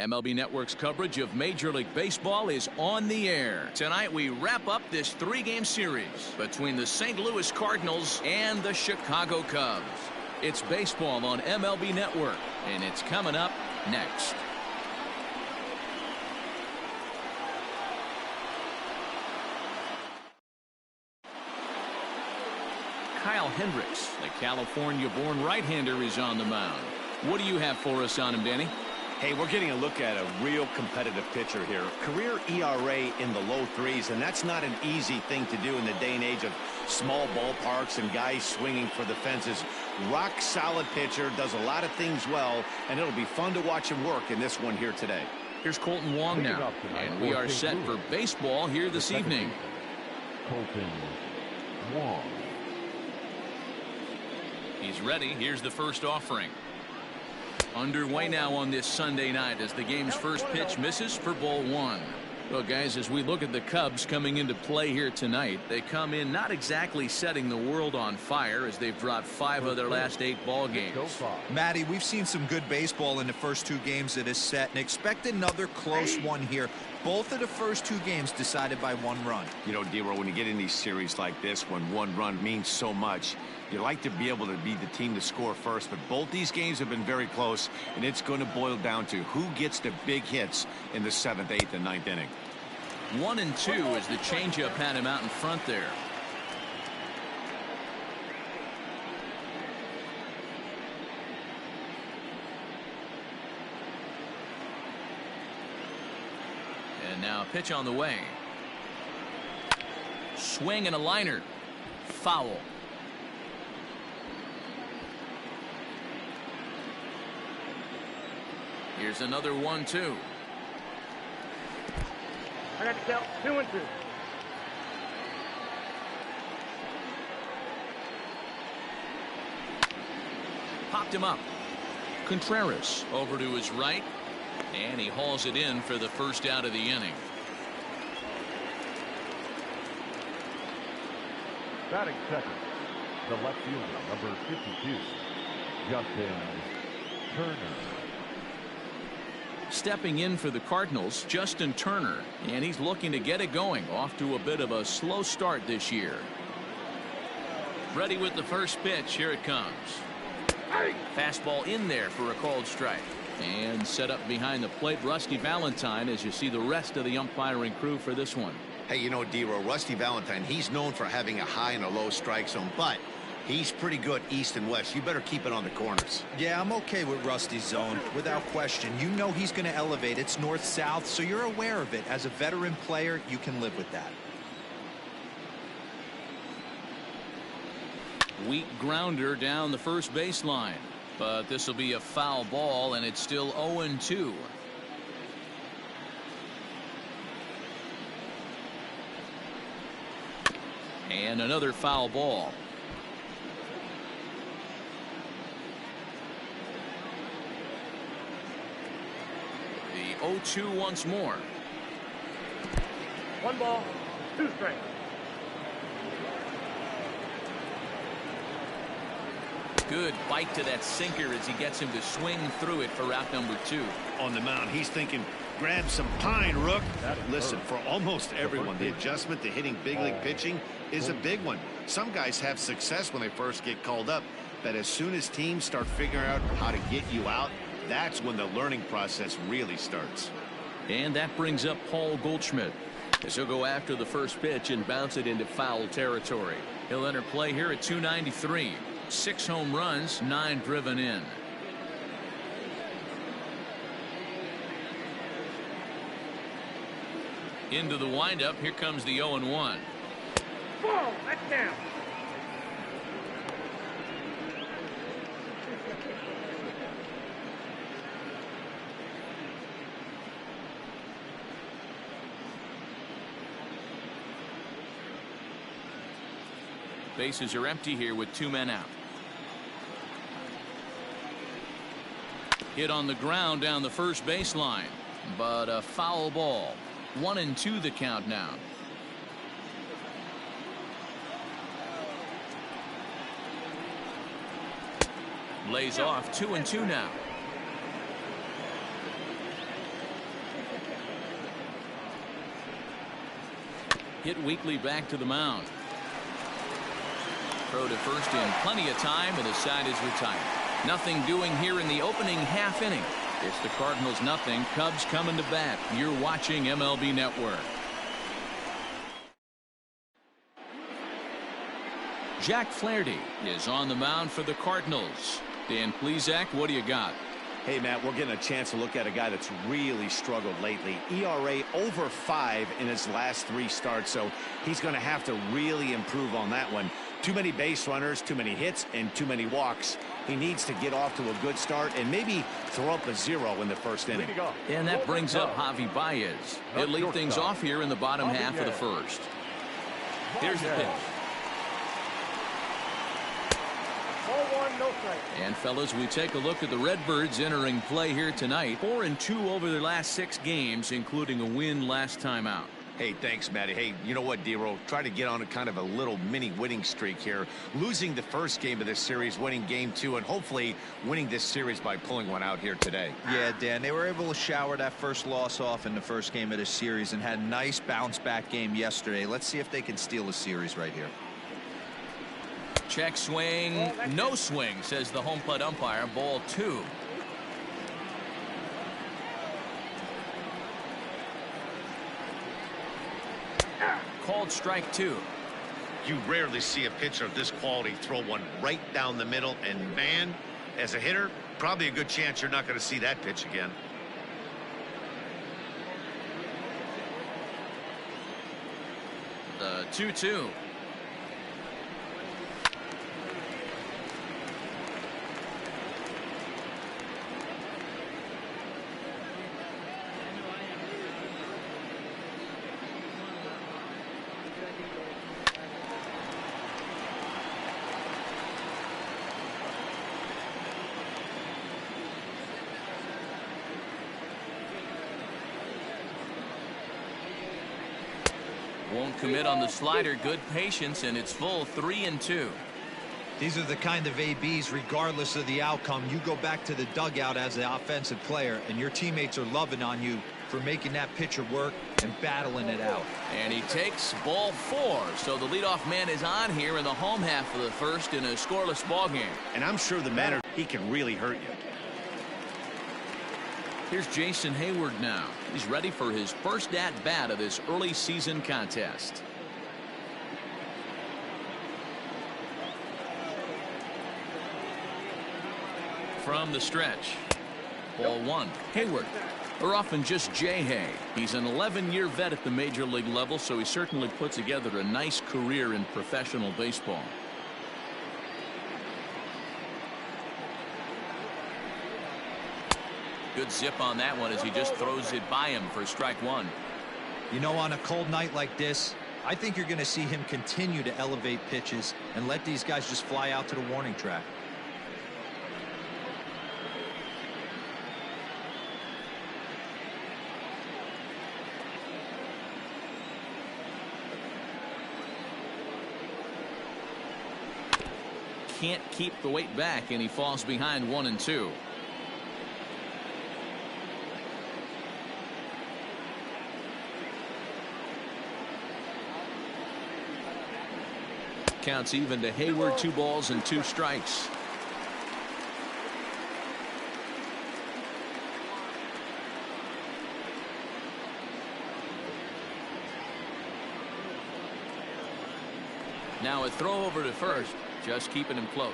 MLB Network's coverage of Major League Baseball is on the air. Tonight we wrap up this three-game series between the St. Louis Cardinals and the Chicago Cubs. It's baseball on MLB Network, and it's coming up next. Kyle Hendricks, the California-born right-hander, is on the mound. What do you have for us on him, Danny? Hey, we're getting a look at a real competitive pitcher here. Career ERA in the low threes, and that's not an easy thing to do in the day and age of small ballparks and guys swinging for the fences. Rock solid pitcher, does a lot of things well, and it'll be fun to watch him work in this one here today. Here's Colton Wong now, and we are set for baseball here this evening. Colton Wong. He's ready. Here's the first offering. Underway now on this Sunday night as the game's first pitch misses for ball one. Well, guys, as we look at the Cubs coming into play here tonight, they come in not exactly setting the world on fire as they've dropped 5 of their last 8 ball games. Matty, we've seen some good baseball in the first 2 games of this set and expect another close one here. Both of the first 2 games decided by 1 run. You know, D-Roll, when you get in these series like this, when 1 run means so much, you like to be able to be the team to score first, but both these games have been very close, and it's going to boil down to who gets the big hits in the 7th, 8th, and 9th inning. 1 and 2 as the changeup had him out in front there. And now a pitch on the way. Swing and a liner. Foul. Here's another 1-2. I got to count 2 and 2. Popped him up. Contreras over to his right, and he hauls it in for the first out of the inning. Batting second, the left fielder, number 52, Justin Turner. Stepping in for the Cardinals, Justin Turner, and he's looking to get it going. Off to a bit of a slow start this year. Ready with the first pitch. Here it comes. Fastball in there for a called strike. And set up behind the plate, Rusty Valentine, as you see the rest of the umpiring crew for this one. Hey, you know, D-Roll, Rusty Valentine, he's known for having a high and a low strike zone, but he's pretty good east and west. You better keep it on the corners. Yeah, I'm okay with Rusty's zone, without question. You know he's going to elevate. It's north-south, so you're aware of it. As a veteran player, you can live with that. Weak grounder down the first baseline. But this will be a foul ball, and it's still 0-2. And another foul ball. The 0-2 once more. 1 ball, 2 strikes. Good bite to that sinker as he gets him to swing through it for out number 2. On the mound, he's thinking, grab some pine, Rook. Listen, for almost everyone, the adjustment to hitting big league pitching is a big one. Some guys have success when they first get called up, but as soon as teams start figuring out how to get you out, that's when the learning process really starts. And that brings up Paul Goldschmidt, as he'll go after the first pitch and bounce it into foul territory. He'll enter play here at 293. 6 home runs, 9 driven in. Into the windup. Here comes the 0-1. Ball, that's down. Bases are empty here with 2 men out. Hit on the ground down the first baseline, but a foul ball. 1-2 the count now. Lays off. 2-2 now. hit weekly back to the mound. Throw to first in plenty of time, and the side is retired. Nothing doing here in the opening half inning. It's the Cardinals nothing, Cubs coming to bat. You're watching MLB Network. Jack Flaherty is on the mound for the Cardinals. Dan Plesac, what do you got? Hey, Matt, we're getting a chance to look at a guy that's really struggled lately. ERA over 5 in his last 3 starts, so he's going to have to really improve on that one. Too many base runners, too many hits, and too many walks. He needs to get off to a good start and maybe throw up a 0 in the first inning. And that brings up Javi Baez. He'll lead things off here in the bottom half of the first. Here's the pitch. Ball 1, no strike. And fellas, we take a look at the Redbirds entering play here tonight. 4-2 over their last 6 games, including a win last time out. Hey, thanks, Matty. Hey, you know what, D-Roll? Try to get on a kind of a little mini winning streak here. Losing the first game of this series, winning game 2, and hopefully winning this series by pulling one out here today. Yeah, Dan, they were able to shower that first loss off in the first game of this series and had a nice bounce-back game yesterday. Let's see if they can steal a series right here. Check swing, no swing, says the home plate umpire. Ball 2. Called strike 2. You rarely see a pitcher of this quality throw one right down the middle, and man, as a hitter, probably a good chance you're not going to see that pitch again. The 2-2. Won't commit on the slider. Good patience, and it's full. 3-2. These are the kind of ABs, regardless of the outcome. You go back to the dugout as the offensive player, and your teammates are loving on you for making that pitcher work and battling it out. And he takes ball 4. So the leadoff man is on here in the home half of the first in a scoreless ball game. And I'm sure the manner he can really hurt you. Here's Jason Hayward now. He's ready for his first at-bat of this early season contest. From the stretch. Ball 1. Hayward. Or often just J-Hay. He's an 11-year vet at the major league level, so he certainly put together a nice career in professional baseball. Good zip on that one as he just throws it by him for strike 1. You know, on a cold night like this, I think you're going to see him continue to elevate pitches and let these guys just fly out to the warning track. Can't keep the weight back, and he falls behind 1-2. Counts even to Hayward. 2 balls and 2 strikes. Now a throw over to first, just keeping him close.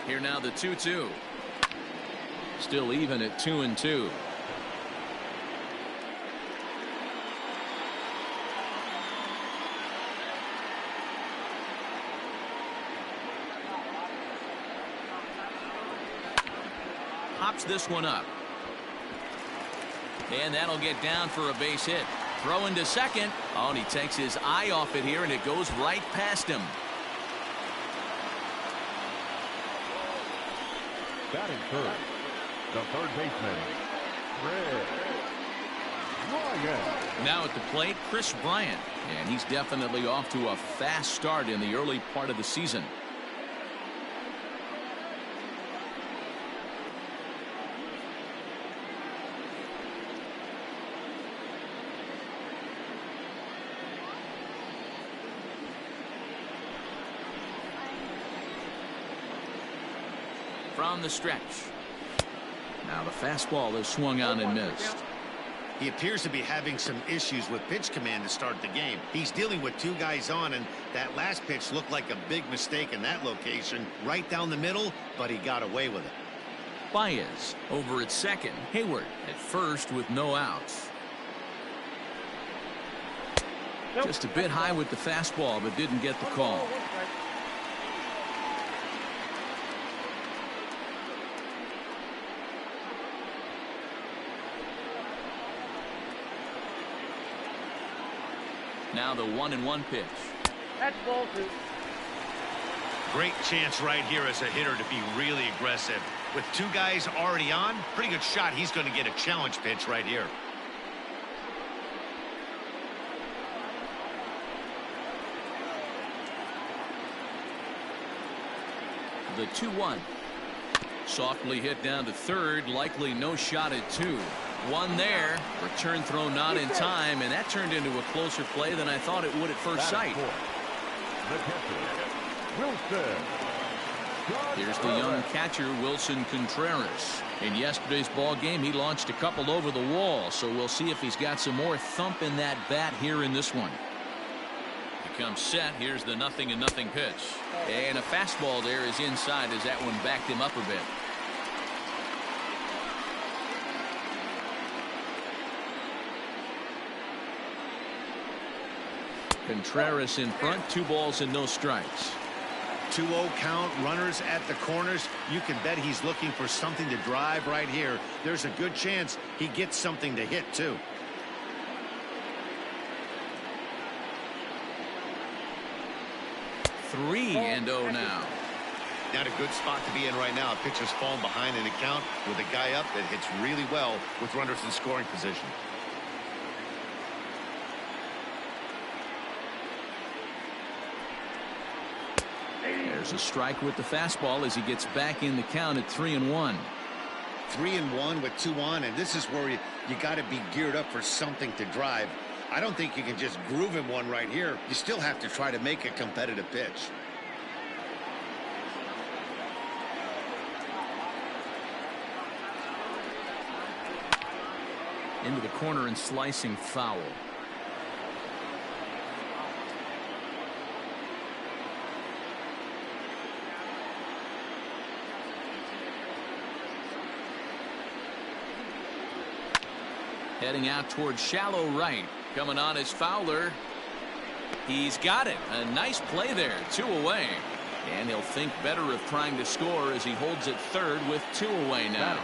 Here now the 2-2. Still even at 2-2. Hops this one up. And that'll get down for a base hit. Throw into second. Oh, and he takes his eye off it here, and it goes right past him. Batting third, the third baseman, Chris Bryant. Now at the plate, Chris Bryant. And he's definitely off to a fast start in the early part of the season. on the stretch. Now the fastball is swung on and missed. He appears to be having some issues with pitch command to start the game. He's dealing with two guys on, and that last pitch looked like a big mistake in that location, right down the middle, but he got away with it. Baez over at second. Hayward at first with no outs. Just a bit high with the fastball, but didn't get the call. Now the 1-1 pitch. That's ball two. Great chance right here as a hitter to be really aggressive. With two guys already on, pretty good shot. He's going to get a challenge pitch right here. The 2-1. Softly hit down to third. Likely no shot at two. One there. Return throw not in time, and that turned into a closer play than I thought it would at first sight. Here's the young catcher, Wilson Contreras. In yesterday's ball game, he launched a couple over the wall, so we'll see if he's got some more thump in that bat here in this one. He comes set. Here's the 0-0 pitch. And a fastball there is inside as that one backed him up a bit. Contreras in front, 2 balls and no strikes. 2-0 count, runners at the corners. You can bet he's looking for something to drive right here. There's a good chance he gets something to hit too. Three and 0 now. Not a good spot to be in right now. Pitcher's falling behind in the count with a guy up that hits really well with runners in scoring position. There's a strike with the fastball as he gets back in the count at 3-1. 3-1 with 2 on, and this is where you got to be geared up for something to drive. I don't think you can just groove him one right here. You still have to try to make a competitive pitch. Into the corner and slicing foul. Heading out towards shallow right. Coming on is Fowler. He's got it. A nice play there. 2 away. And he'll think better of trying to score as he holds it third with 2 away now.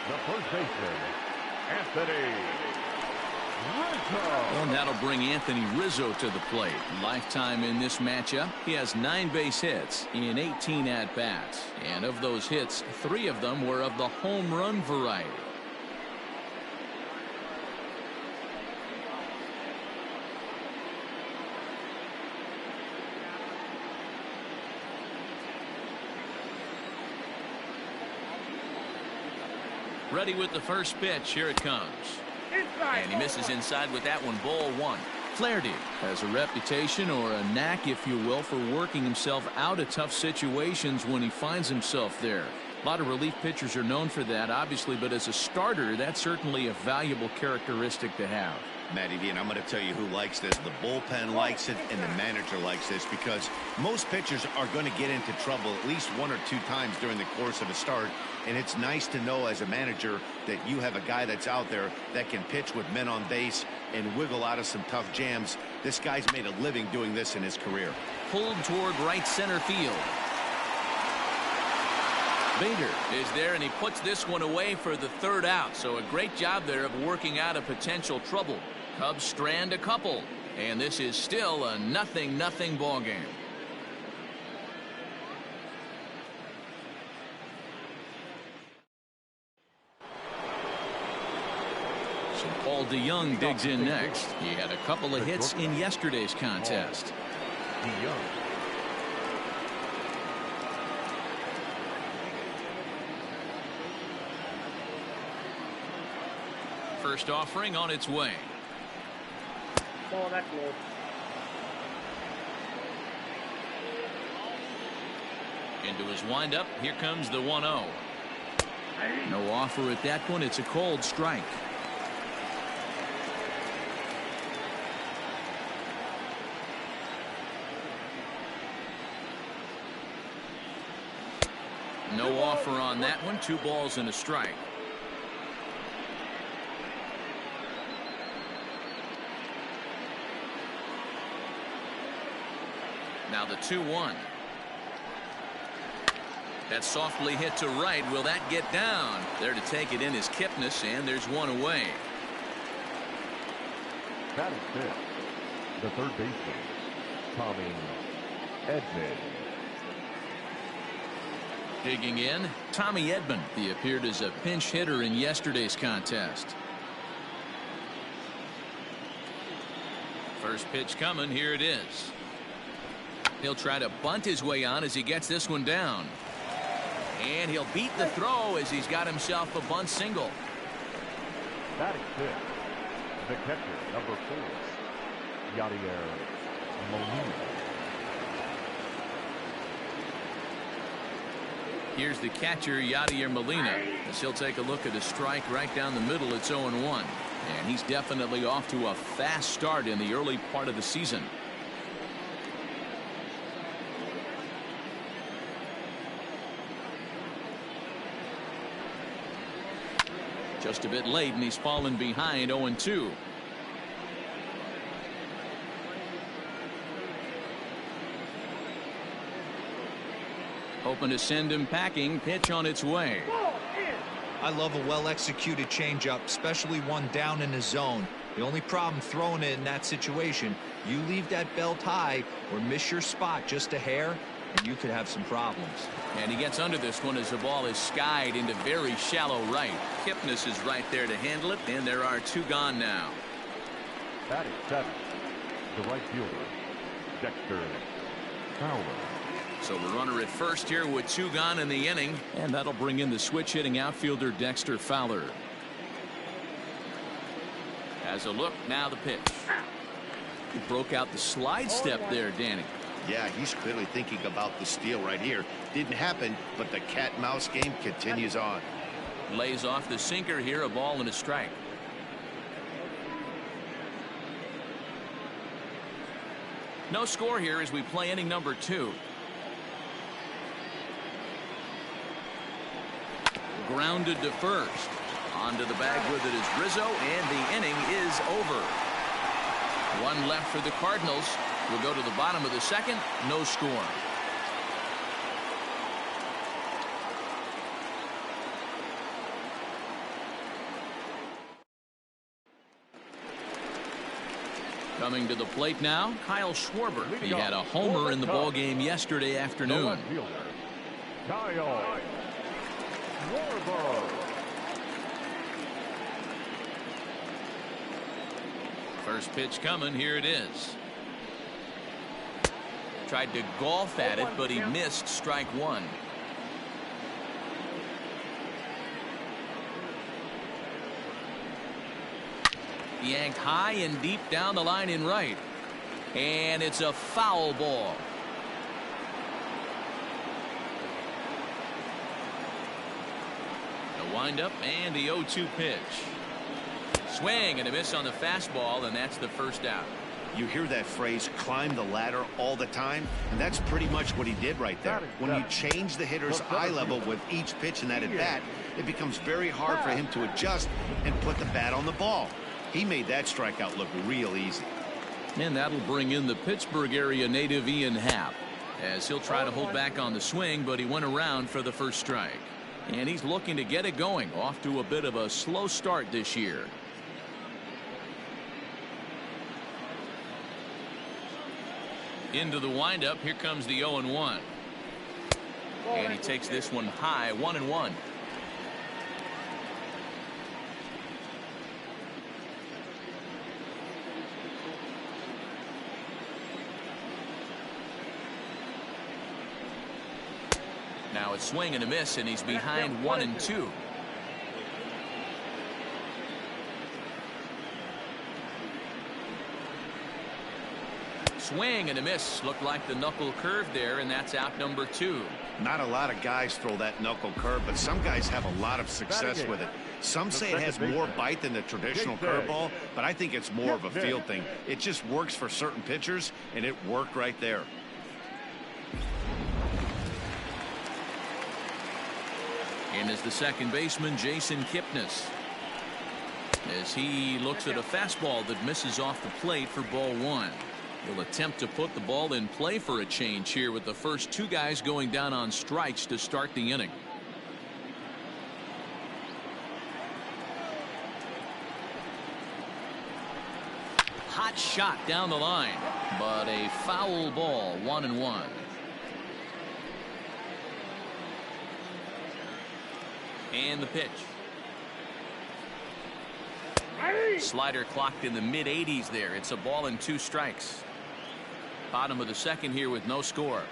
The first baseman, Anthony Rizzo. Well, that'll bring Anthony Rizzo to the plate. Lifetime in this matchup. He has 9 base hits in 18 at-bats. And of those hits, 3 of them were of the home run variety. Ready with the first pitch. Here it comes. And he misses inside with that one. Ball 1. Flaherty has a reputation, or a knack if you will, for working himself out of tough situations when he finds himself there. A lot of relief pitchers are known for that, obviously, but as a starter, that's certainly a valuable characteristic to have. Matty V, and I'm going to tell you who likes this. The bullpen likes it, and the manager likes this, because most pitchers are going to get into trouble at least 1 or 2 times during the course of a start, and it's nice to know as a manager that you have a guy that's out there that can pitch with men on base and wiggle out of some tough jams. This guy's made a living doing this in his career. Pulled toward right center field. Bader is there, and he puts this one away for the 3rd out. So a great job there of working out of potential trouble. Cubs strand a couple, and this is still a 0-0 ball game. So Paul DeYoung digs in next. He had a couple of hits in yesterday's contest. DeYoung. First offering on its way. Oh, that's low. Into his windup. Here comes the 1-0. No offer at that one. It's a cold strike. No offer on that one. 2 balls and a strike. Now the 2-1. That's softly hit to right. Will that get down? There to take it in is Kipnis, and there's one away. That is fifth. The third baseman, Tommy Edman. Digging in, Tommy Edman. He appeared as a pinch hitter in yesterday's contest. First pitch coming. Here it is. He'll try to bunt his way on as he gets this one down. And he'll beat the throw as he's got himself a bunt single. That is fifth. The catcher, number 4, Yadier Molina. Here's the catcher, Yadier Molina, as he'll take a look at a strike right down the middle. It's 0-1. And he's definitely off to a fast start in the early part of the season. Just a bit late, and he's fallen behind 0-2. Hoping to send him packing. Pitch on its way. I love a well-executed changeup, especially one down in the zone. The only problem throwing it in that situation, you leave that belt high or miss your spot just a hair, and you could have some problems. And he gets under this one as the ball is skied into very shallow right. Kipnis is right there to handle it, and there are 2 gone now. That is seventh. The right fielder, Dexter Fowler. So the runner at first here with 2 gone in the inning, and that'll bring in the switch hitting outfielder Dexter Fowler. As a look, now the pitch. He broke out the slide step there, Danny. Yeah, he's clearly thinking about the steal right here. Didn't happen, but the cat-mouse game continues on. Lays off the sinker here, a ball and a strike. No score here as we play inning number 2. Grounded to first. Onto the bag with it is Rizzo, and the inning is over. 1 left for the Cardinals. We'll go to the bottom of the second. No score. Coming to the plate now, Kyle Schwarber. He had a homer in the ballgame yesterday afternoon. Kyle Schwarber. First pitch coming. Here it is. Tried to golf at it, but he missed strike 1. Yanked high and deep down the line in right. And it's a foul ball. The windup and the 0-2 pitch. Swing and a miss on the fastball, and that's the first out. You hear that phrase, climb the ladder, all the time, and that's pretty much what he did right there. When you change the hitter's eye level with each pitch in that at-bat, it becomes very hard for him to adjust and put the bat on the ball. He made that strikeout look real easy. And that'll bring in the Pittsburgh area native Ian Happ, as he'll try to hold back on the swing, but he went around for the first strike. And he's looking to get it going, off to a bit of a slow start this year. Into the windup. Here comes the 0-1. And he takes this one high. 1-1. Now a swing and a miss, and he's behind 1-2. Swing and a miss. Looked like the knuckle curve there, and that's out number 2. Not a lot of guys throw that knuckle curve, but some guys have a lot of success with it. Some say it has more bite than the traditional curveball, but I think it's more of a field thing. It just works for certain pitchers, and it worked right there. And is the second baseman, Jason Kipnis, as he looks at a fastball that misses off the plate for ball 1. He'll attempt to put the ball in play for a change here with the first 2 guys going down on strikes to start the inning. Hot shot down the line, but a foul ball, 1-1. And the pitch. Slider clocked in the mid-80s there. It's a ball and 2 strikes. Bottom of the second here with no score.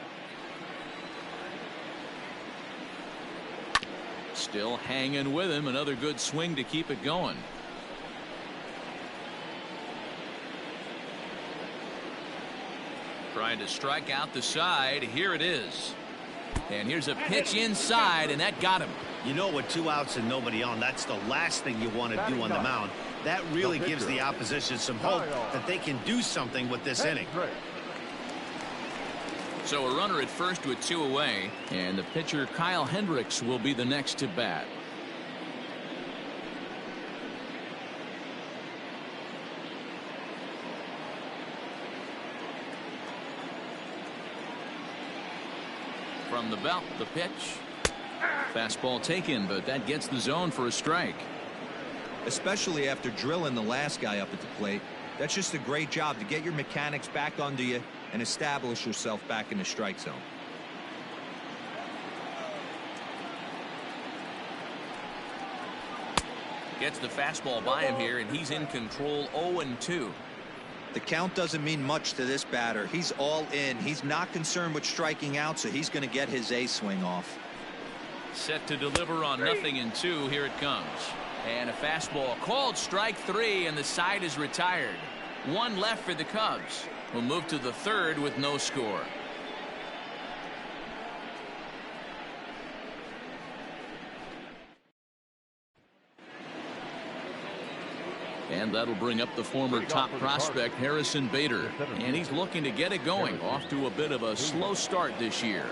Still hanging with him. Another good swing to keep it going. Trying to strike out the side. Here it is. And here's a pitch inside, and that got him. You know, with 2 outs and nobody on, that's the last thing you want to do on the mound. That really gives the opposition some hope that they can do something with this inning. So a runner at first with 2 away, and the pitcher Kyle Hendricks will be the next to bat. From the belt, the pitch. Fastball taken, but that gets the zone for a strike. Especially after drilling the last guy up at the plate. That's just a great job to get your mechanics back under you and establish yourself back in the strike zone. Gets the fastball by him here, and he's in control. 0-2. The count doesn't mean much to this batter. He's all in. He's not concerned with striking out, so he's going to get his A swing off. Set to deliver on 0-2. Here it comes. And a fastball called strike 3, and the side is retired. 1 left for the Cubs. We'll move to the 3rd with no score. And that'll bring up the former top prospect Harrison Bader, and he's looking to get it going. Off to a bit of a slow start this year.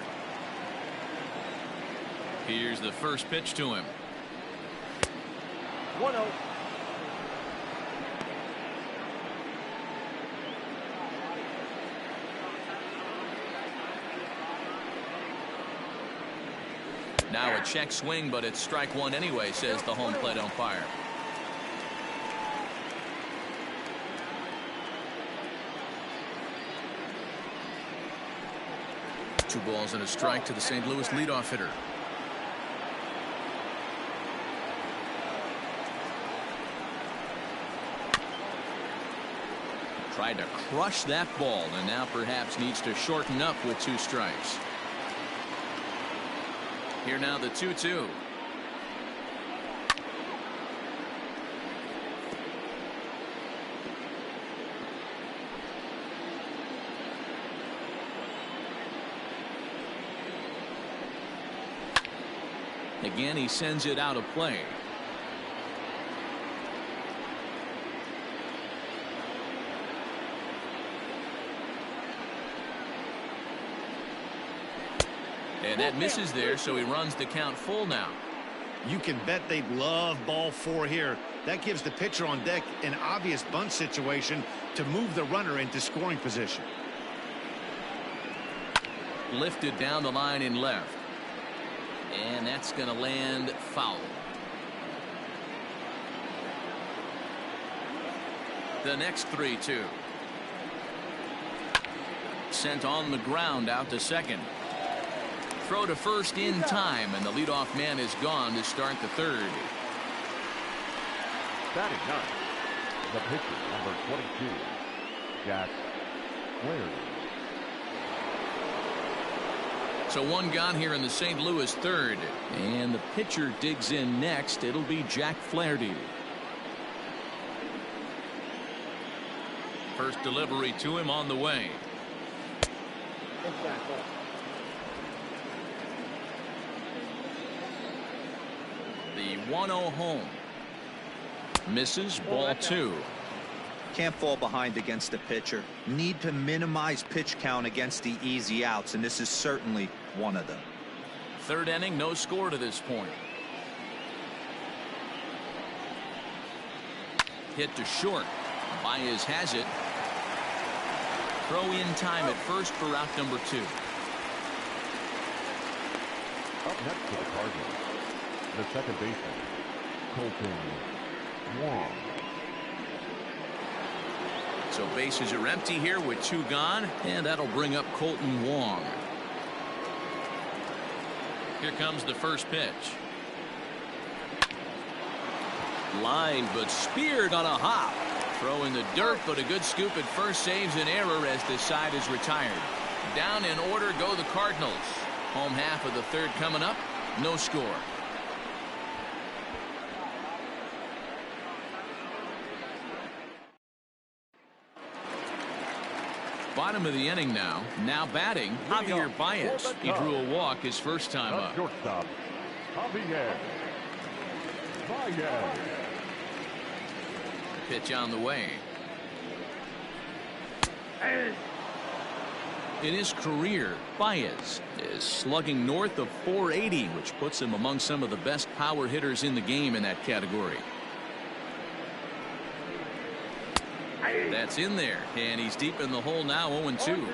Here's the first pitch to him. 1-0. Now a check swing, but it's strike 1 anyway, says the home plate umpire. Two balls and a strike to the St. Louis leadoff hitter. Tried to crush that ball, and now perhaps needs to shorten up with 2 strikes. Here now the 2-2. Again, he sends it out of play. And that misses there, so he runs the count full now. You can bet they love ball 4 here. That gives the pitcher on deck an obvious bunt situation to move the runner into scoring position. Lifted down the line in left. And that's going to land foul. The next 3-2. Sent on the ground out to second. Throw to first in time, and the leadoff man is gone to start the 3rd. Batting 9, the pitcher, number 22, Jack Flaherty. So 1 gone here in the St. Louis 3rd, and the pitcher digs in next. It'll be Jack Flaherty. First delivery to him on the way. The 1-0 home. Misses, ball 2. Can't fall behind against the pitcher. Need to minimize pitch count against the easy outs, and this is certainly one of them. Third inning, no score to this point. Hit to short. Baez has it. Throw in time at first for out number 2. Up next for the Cardinals, the second baseman, Colton Wong. So bases are empty here with 2 gone, and that'll bring up Colton Wong. Here comes the first pitch. Line, but speared on a hop. Throw in the dirt, but a good scoop at first saves an error as this side is retired. Down in order go the Cardinals. Home half of the third coming up. No score. Bottom of the inning now. Now batting, Javier Baez. He drew a walk his first time up. Shortstop, Javier Baez. Pitch on the way. In his career, Baez is slugging north of .480, which puts him among some of the best power hitters in the game in that category. That's in there, and he's deep in the hole now, 0-2.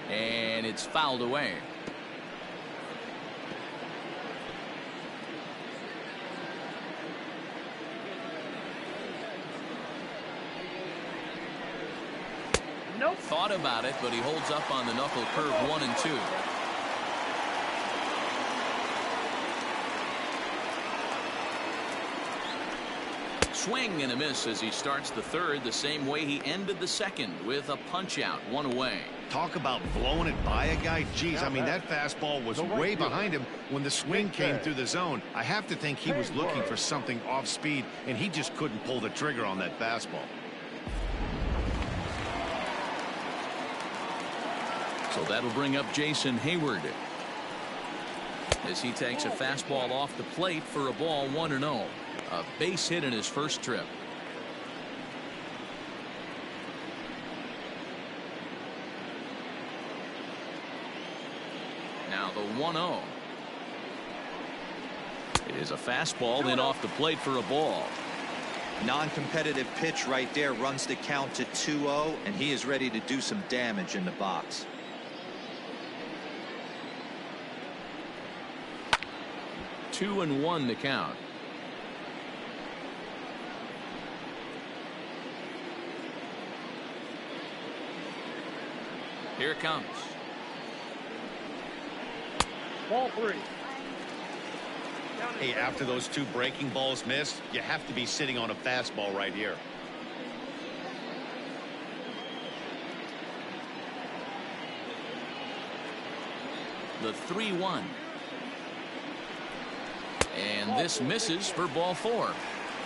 And it's fouled away. Nope. Thought about it, but he holds up on the knuckle curve 1-2. Swing and a miss as he starts the third the same way he ended the second with a punch out, 1 away. Talk about blowing it by a guy. Geez, I mean, that fastball was way behind him when the swing came through the zone. I have to think he was looking for something off speed, and he just couldn't pull the trigger on that fastball. So that'll bring up Jason Hayward as he takes a fastball off the plate for a ball, 1-0. A base hit in his first trip. Now the 1-0. It is a fastball then off the plate for a ball. Non-competitive pitch right there runs the count to 2-0, and he is ready to do some damage in the box. 2-1 to count. Here it comes. Ball 3. Hey, after those 2 breaking balls missed, you have to be sitting on a fastball right here. The 3-1. And this misses for ball 4.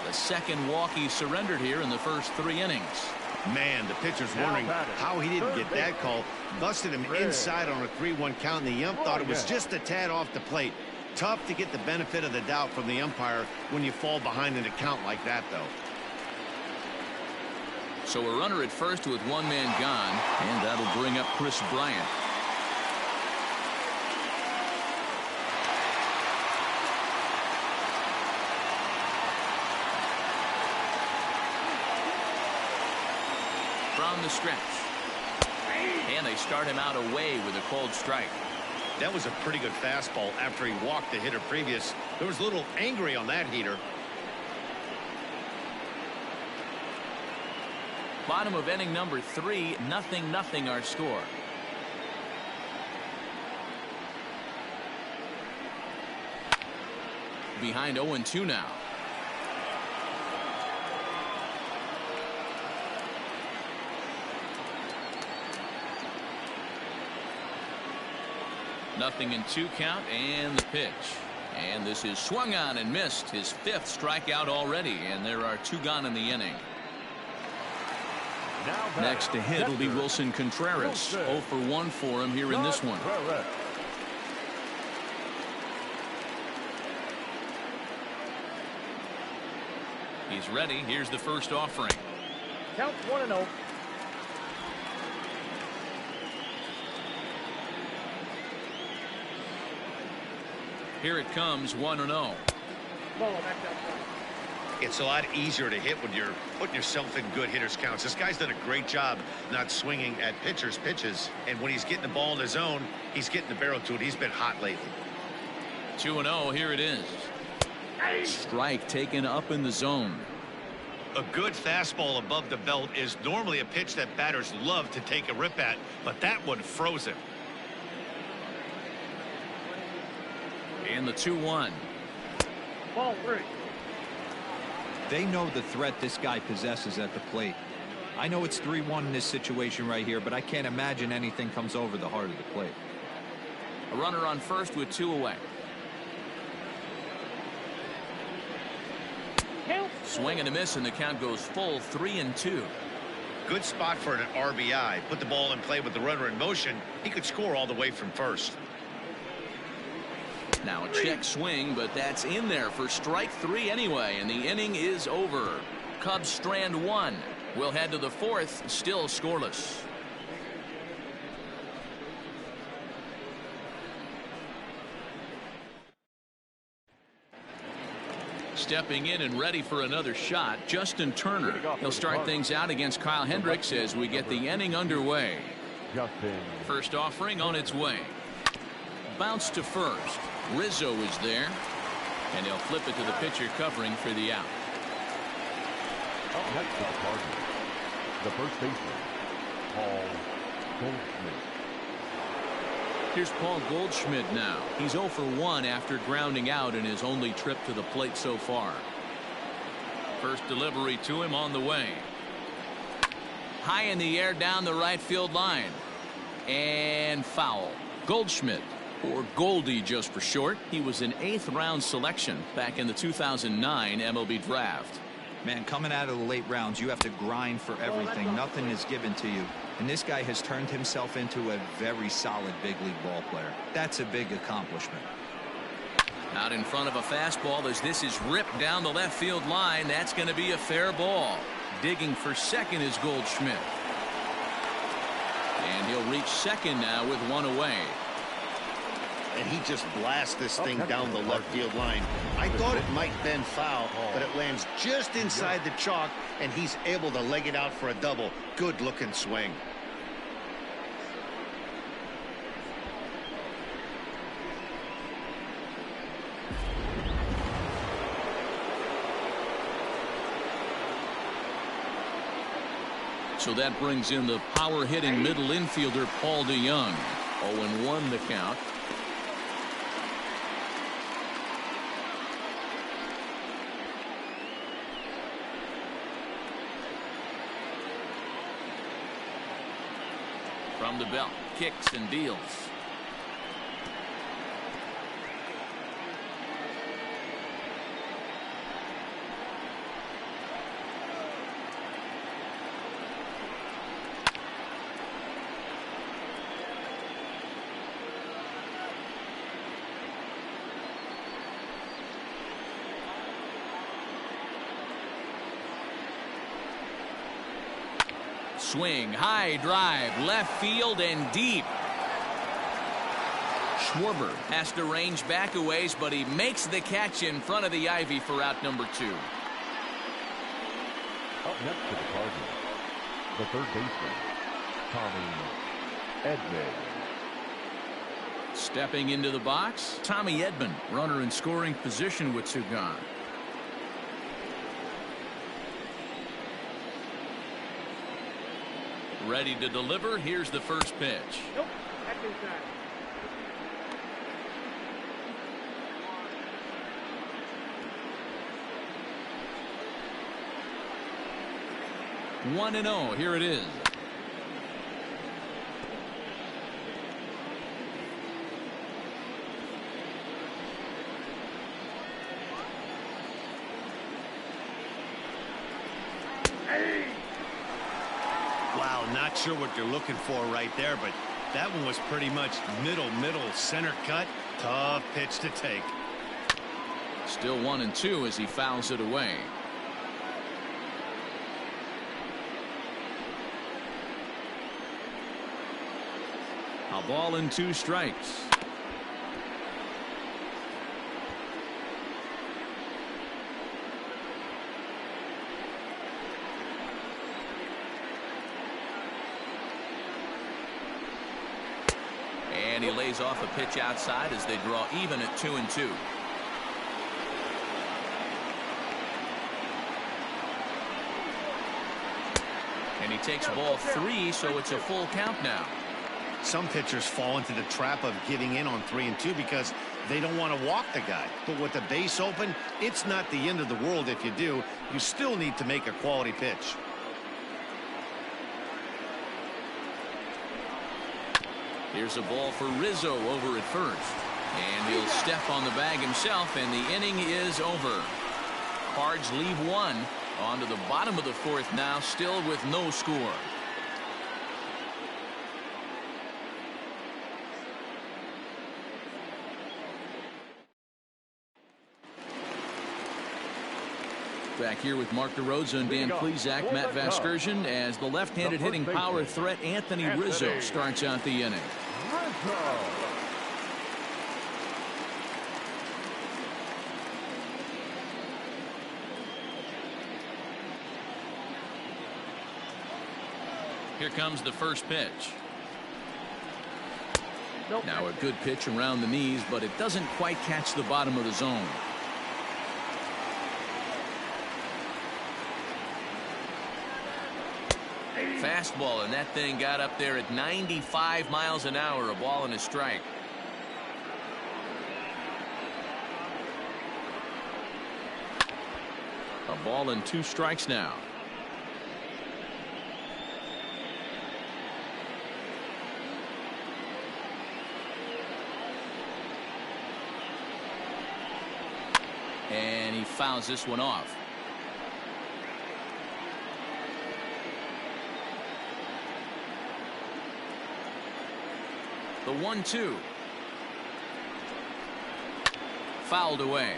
The second walk he surrendered here in the first 3 innings. Man, the pitcher's wondering how he didn't get that call. Busted him inside on a 3-1 count, and the ump thought it was just a tad off the plate. Tough to get the benefit of the doubt from the umpire when you fall behind in a count like that, though. So a runner at first with 1 man gone, and that'll bring up Chris Bryant. From the stretch. And they start him out away with a cold strike. That was a pretty good fastball after he walked the hitter previous. There was a little angry on that heater. Bottom of inning number 3, 0-0 our score. Behind 0-2 now. Nothing in 2 count, and the pitch. And this is swung on and missed, his 5th strikeout already, and there are 2 gone in the inning. Next to hit will be Wilson Contreras. 0 for 1 for him here in this one. He's ready. Here's the first offering. Count 1-0. Here it comes, 1-0. Ball back outside. It's a lot easier to hit when you're putting yourself in good hitters counts. This guy's done a great job not swinging at pitchers' pitches. And when he's getting the ball in the zone, he's getting the barrel to it. He's been hot lately. 2-0. Here it is. Strike taken up in the zone. A good fastball above the belt is normally a pitch that batters love to take a rip at, but that one froze him. And the 2-1. Ball 3. They know the threat this guy possesses at the plate. I know it's 3-1 in this situation right here, but I can't imagine anything comes over the heart of the plate. A runner on first with 2 away. Swing and a miss, and the count goes full 3-2. Good spot for an RBI. Put the ball in play with the runner in motion. He could score all the way from first. Now a check swing, but that's in there for strike 3 anyway, and the inning is over. Cubs strand 1. We'll head to the 4th, still scoreless. Stepping in and ready for another shot, Justin Turner. He'll start things out against Kyle Hendricks as we get the inning underway. First offering on its way. Bounce to first. Rizzo is there, and he'll flip it to the pitcher covering for the out. Up next to the Cardinals, the first baseman, Paul Goldschmidt. Here's Paul Goldschmidt now. He's 0 for 1 after grounding out in his only trip to the plate so far. First delivery to him on the way. High in the air down the right field line. And foul. Goldschmidt, or Goldie just for short. He was an 8th round selection back in the 2009 MLB draft. Man, coming out of the late rounds, you have to grind for everything. Nothing is given to you. And this guy has turned himself into a very solid big league ball player. That's a big accomplishment. Out in front of a fastball as this is ripped down the left field line. That's going to be a fair ball. Digging for second is Goldschmidt. And he'll reach second now with 1 away. And he just blasts this thing down the left field line. I thought it might bend foul, but it lands just inside the chalk, and he's able to leg it out for a double. Good looking swing. So that brings in the power hitting middle infielder Paul DeYoung. 0-1 the count. From the belt, kicks and deals. Swing, high drive, left field and deep. Schwarber has to range back a ways, but he makes the catch in front of the ivy for out number 2. Up next to the Cardinals, the third baseman, Tommy Edman. Stepping into the box, Tommy Edman, runner in scoring position with 2 gone. Ready to deliver. Here's the first pitch. Nope. Back inside. One and 0. Here it is. not sure what they're looking for right there, but that one was pretty much middle, center cut. Tough pitch to take. Still 1-2 as he fouls it away. A ball and 2 strikes. And he lays off a pitch outside as they draw even at 2-2. And he takes ball 3, so it's a full count now. Some pitchers fall into the trap of giving in on 3-2 because they don't want to walk the guy. But with the base open, it's not the end of the world if you do. You still need to make a quality pitch. Here's a ball for Rizzo over at first. And he'll step on the bag himself, and the inning is over. Cards leave 1. On to the bottom of the 4th now, still with no score. Back here with Mark DeRosa and Dan Plesac, Matt Vasgersian, as the left-handed hitting power threat Anthony Rizzo starts out the inning. Here comes the first pitch. Now a good pitch around the knees, but it doesn't quite catch the bottom of the zone. Fastball, and that thing got up there at 95 miles an hour. A ball and a strike. A ball and 2 strikes now. And he fouls this one off. The 1-2. Fouled away.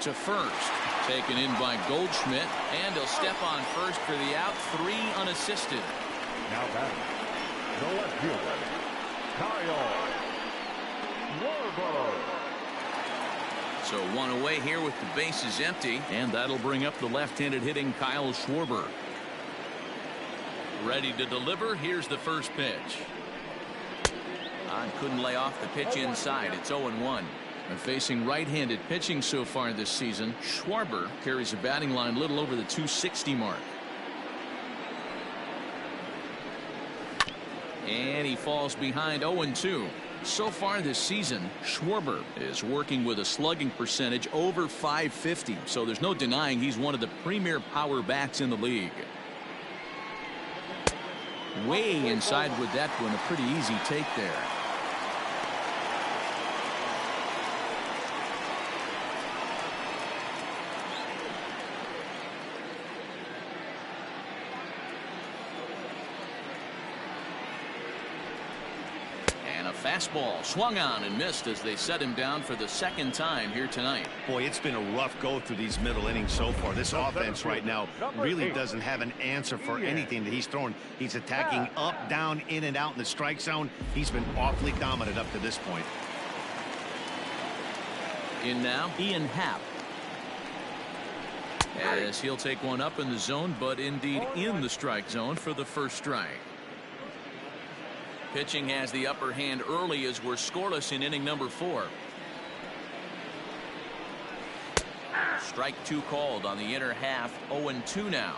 To first. Taken in by Goldschmidt, and he'll step on first for the out. 3 unassisted. Now back, the left fielder, Kyle Schwarber. So 1 away here with the bases empty, and that'll bring up the left-handed hitting Kyle Schwarber. Ready to deliver. Here's the first pitch. Couldn't lay off the pitch inside. It's 0-1. And facing right-handed pitching so far this season, Schwarber carries a batting line a little over the 260 mark. And he falls behind 0-2. So far this season, Schwarber is working with a slugging percentage over .550, so there's no denying he's one of the premier power bats in the league. Way inside with that one, a pretty easy take there. Fastball swung on and missed as they set him down for the second time here tonight. Boy, it's been a rough go through these middle innings so far. This offense right now really doesn't have an answer for anything that he's throwing. He's attacking up, down, in and out in the strike zone. He's been awfully dominant up to this point. In now, Ian Happ. As he'll take one up in the zone, but indeed in the strike zone for the first strike. Pitching has the upper hand early as we're scoreless in inning number 4. Strike 2 called on the inner half. 0-2 now.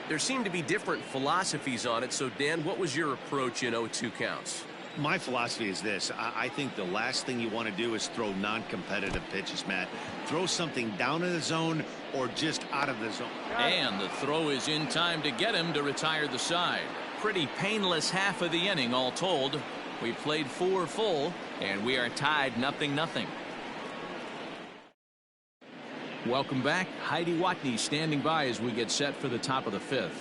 There seem to be different philosophies on it. So, Dan, what was your approach in 0-2 counts? My philosophy is this. I think the last thing you want to do is throw non-competitive pitches, Matt. Throw something down in the zone or just out of the zone. And the throw is in time to get him to retire the side. Pretty painless half of the inning all told. We played 4 full, and we are tied 0-0. Welcome back. Heidi Watney standing by as we get set for the top of the 5th.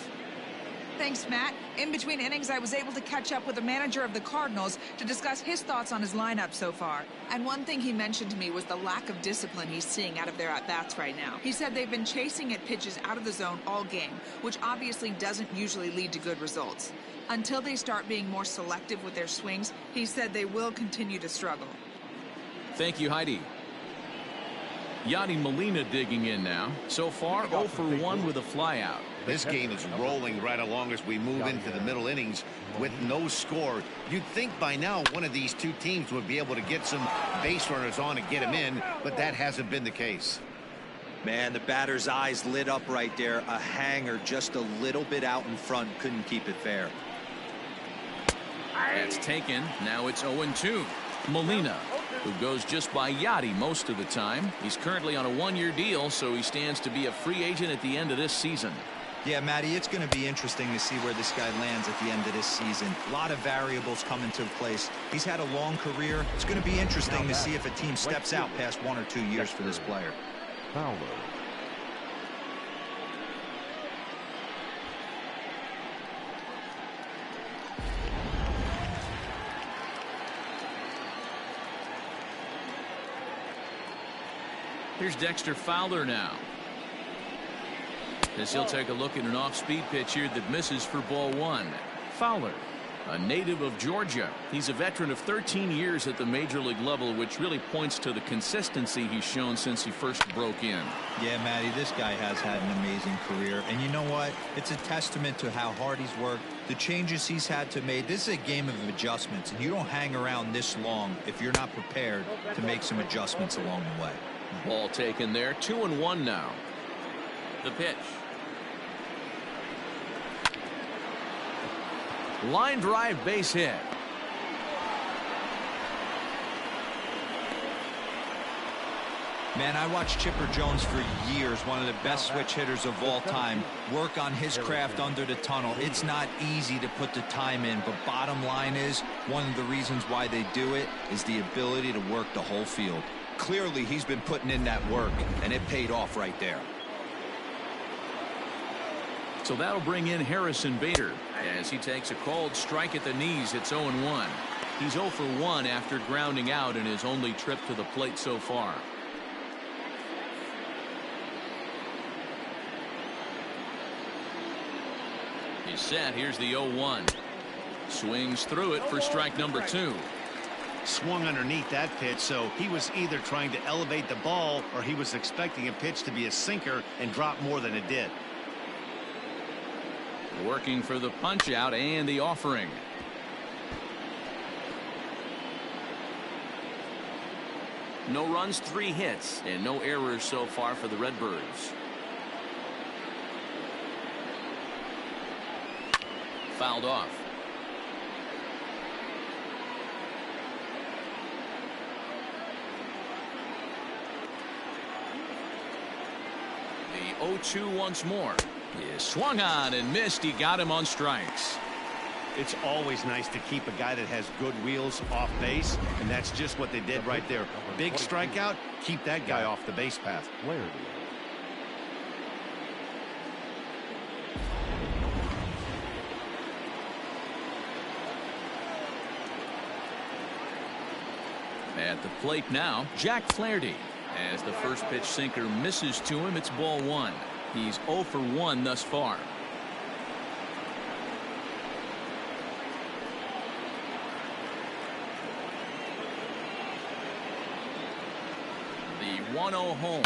Thanks, Matt. In between innings, I was able to catch up with the manager of the Cardinals to discuss his thoughts on his lineup so far. And one thing he mentioned to me was the lack of discipline he's seeing out of their at-bats right now. He said they've been chasing at pitches out of the zone all game, which obviously doesn't usually lead to good results. Until they start being more selective with their swings, he said they will continue to struggle. Thank you, Heidi. Yadi Molina digging in now. So far, 0 for 1 with a flyout. This game is rolling right along as we move into the middle innings with no score. You'd think by now one of these two teams would be able to get some base runners on and get them in, but that hasn't been the case. Man, the batter's eyes lit up right there. A hanger just a little bit out in front. Couldn't keep it fair. That's taken. Now it's 0-2. Molina, who goes just by Yadi most of the time. He's currently on a 1-year deal, so he stands to be a free agent at the end of this season. Yeah, Matty, it's going to be interesting to see where this guy lands at the end of this season. A lot of variables come into place. He's had a long career. It's going to be interesting to see if a team steps out past 1 or 2 years for this player. Fowler. Here's Dexter Fowler now. As he'll take a look at an off-speed pitch here that misses for ball 1. Fowler, a native of Georgia. He's a veteran of 13 years at the major league level, which really points to the consistency he's shown since he first broke in. Yeah, Matty, this guy has had an amazing career. And you know what? It's a testament to how hard he's worked, the changes he's had to make. This is a game of adjustments, and you don't hang around this long if you're not prepared to make some adjustments along the way. Ball taken there. 2-1 now. The pitch. Line drive, base hit. Man, I watched Chipper Jones for years, one of the best switch hitters of all time, work on his craft under the tunnel. It's not easy to put the time in, but bottom line is, one of the reasons why they do it is the ability to work the whole field. Clearly, he's been putting in that work, and it paid off right there. So that'll bring in Harrison Bader as he takes a called strike at the knees. It's 0-1. He's 0 for 1 after grounding out in his only trip to the plate so far. He's set. Here's the 0-1. Swings through it for strike number 2. Swung underneath that pitch, so he was either trying to elevate the ball or he was expecting a pitch to be a sinker and drop more than it did. Working for the punch out and the offering. No runs, 3 hits, and no errors so far for the Redbirds. Fouled off. The 0-2 once more. He swung on and missed. He got him on strikes. It's always nice to keep a guy that has good wheels off base, and that's just what they did right there. Big strikeout, keep that guy off the base path. At the plate now, Jack Flaherty. As the first pitch sinker misses to him, it's ball 1. He's 0 for 1 thus far. The 1-0 home.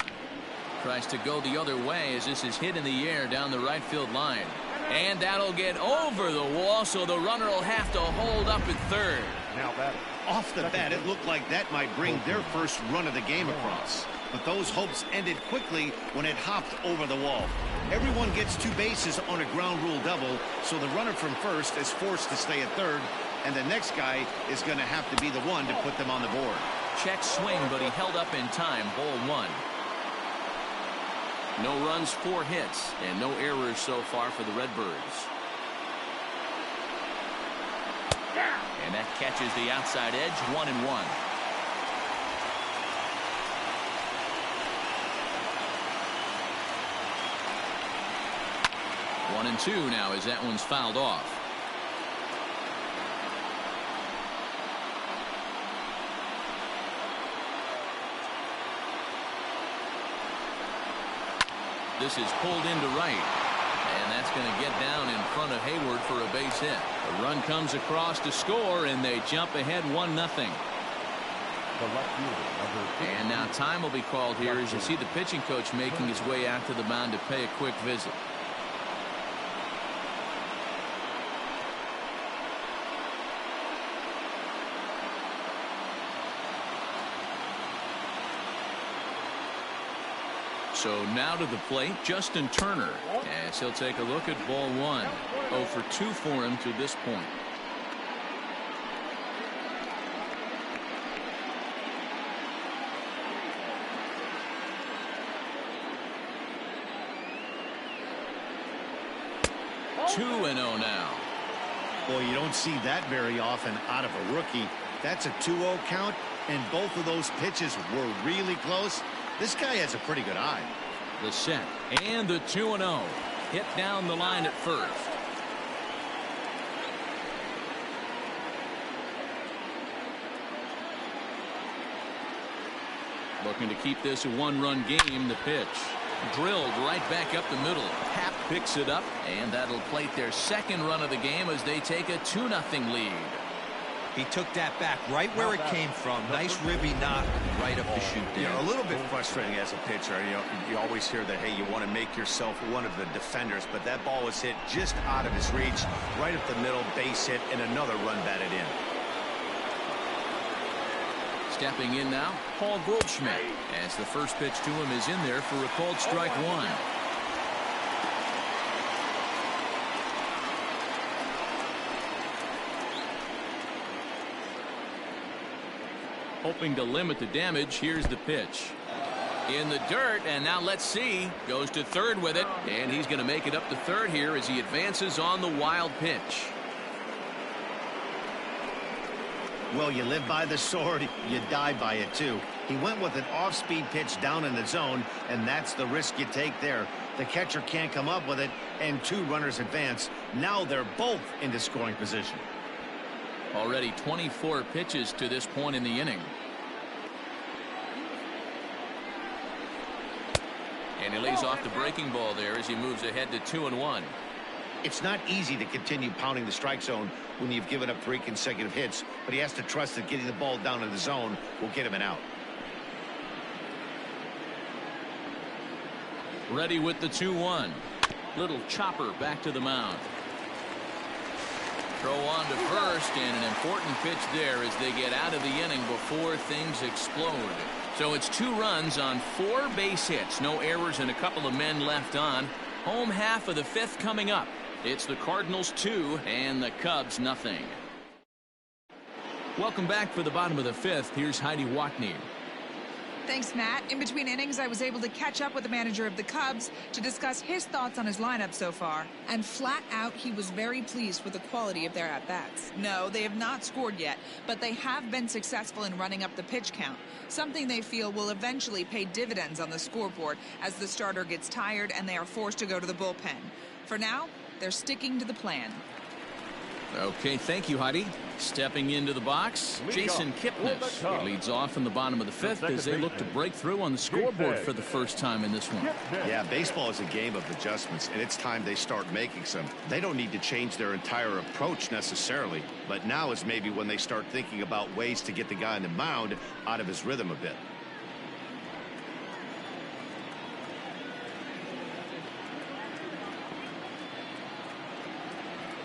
Tries to go the other way as this is hit in the air down the right field line. And that'll get over the wall, so the runner will have to hold up at third. Now batting. Off the bat, it looked like that might bring their first run of the game across. But those hopes ended quickly when it hopped over the wall. Everyone gets 2 bases on a ground rule double, so the runner from first is forced to stay at third, and the next guy is going to have to be the one to put them on the board. Check swing, but he held up in time. Ball 1. No runs, 4 hits, and no errors so far for the Redbirds. And that catches the outside edge, 1-1. 1-2 now as that one's fouled off. This is pulled into right. And that's going to get down in front of Hayward for a base hit. A run comes across to score, and they jump ahead 1-0. And now time will be called here as you see the pitching coach making his way out to the mound to pay a quick visit. So now to the plate, Justin Turner, as he'll take a look at ball one. 0 for 2 for him to this point. Two and 0 now. Boy, you don't see that very often out of a rookie. That's a 2-0 count, and both of those pitches were really close. This guy has a pretty good eye. The set and the 2-0. Hit down the line at first. Looking to keep this a one-run game. The pitch drilled right back up the middle. Happ picks it up, and that'll plate their second run of the game as they take a 2-0 lead. He took that back right where it came from. Nice ribby knock right up the chute there. A little bit frustrating as a pitcher. You always hear that, hey, you want to make yourself one of the defenders, but that ball was hit just out of his reach, right up the middle, base hit, and another run batted in. Stepping in now, Paul Goldschmidt, as the first pitch to him is in there for a called strike one. Hoping to limit the damage. Here's the pitch. In the dirt, and now let's see. Goes to third with it, and he's going to make it up to third here as he advances on the wild pitch. Well, you live by the sword, you die by it too. He went with an off-speed pitch down in the zone, and that's the risk you take there. The catcher can't come up with it, and 2 runners advance. Now they're both into scoring position. Already 24 pitches to this point in the inning. And he lays off the breaking ball there as he moves ahead to 2-1. It's not easy to continue pounding the strike zone when you've given up 3 consecutive hits, but he has to trust that getting the ball down in the zone will get him an out. Ready with the 2-1. Little chopper back to the mound. Throw on to first, and an important pitch there as they get out of the inning before things explode. So it's 2 runs on 4 base hits. No errors and a couple of men left on. Home half of the 5th coming up. It's the Cardinals 2 and the Cubs nothing. Welcome back for the bottom of the 5th. Here's Heidi Watney. Thanks, Matt. In between innings, I was able to catch up with the manager of the Cubs to discuss his thoughts on his lineup so far. And flat out, he was very pleased with the quality of their at-bats. No, they have not scored yet, but they have been successful in running up the pitch count, something they feel will eventually pay dividends on the scoreboard as the starter gets tired and they are forced to go to the bullpen. For now, they're sticking to the plan. Okay, thank you, Heidi. Stepping into the box, Jason Kipnis. He leads off in the bottom of the 5th as they look to break through on the scoreboard for the first time in this one. Yeah, baseball is a game of adjustments, and it's time they start making some. They don't need to change their entire approach necessarily, but now is maybe when they start thinking about ways to get the guy on the mound out of his rhythm a bit.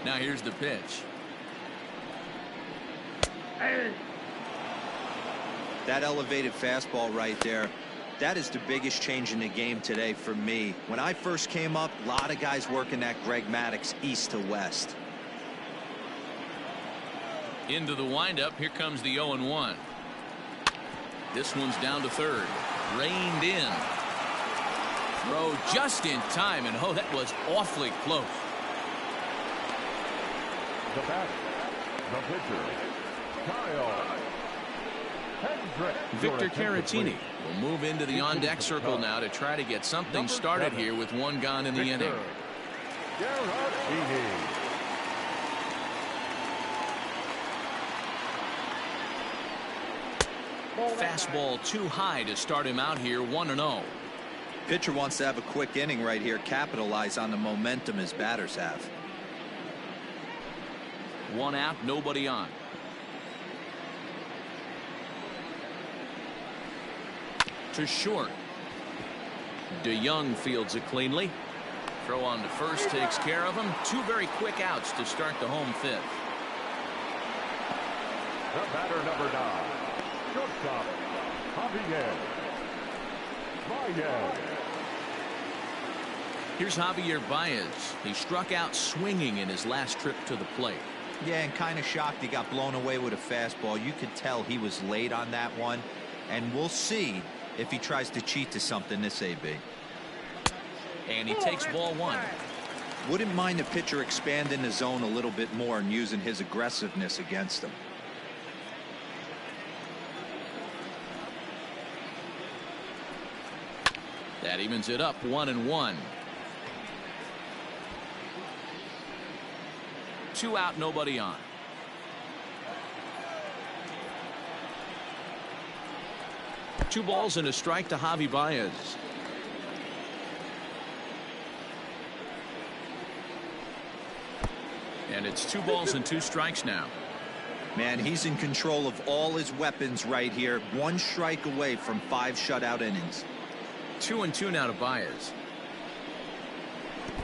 Now here's the pitch. That elevated fastball right there, that is the biggest change in the game today for me. When I first came up, a lot of guys working that Greg Maddux east to west. Into the windup. Here comes the 0-1. This one's down to third. Reined in. Throw just in time, and oh, that was awfully close. The batter, the pitcher, Kyle Hendricks. Victor Caratini will move into the on-deck circle now to try to get something started here with one gone in the inning. Fastball too high to start him out here, 1-0. Pitcher wants to have a quick inning right here, capitalize on the momentum his batters have. One out, nobody on. To short. DeYoung fields it cleanly. Throw on to first takes care of him. Two very quick outs to start the home fifth. The batter, number 9. Shortstop, Javier Baez. Here's Javier Baez. He struck out swinging in his last trip to the plate. Yeah, and kind of shocked he got blown away with a fastball. You could tell he was late on that one. And we'll see if he tries to cheat to something this AB. And he takes ball one. Wouldn't mind the pitcher expanding the zone a little bit more and using his aggressiveness against him. That evens it up, 1-1. 2 out, nobody on. Two balls and a strike to Javi Baez. And it's 2 balls and 2 strikes now. Man, he's in control of all his weapons right here. 1 strike away from 5 shutout innings. 2-2 now to Baez.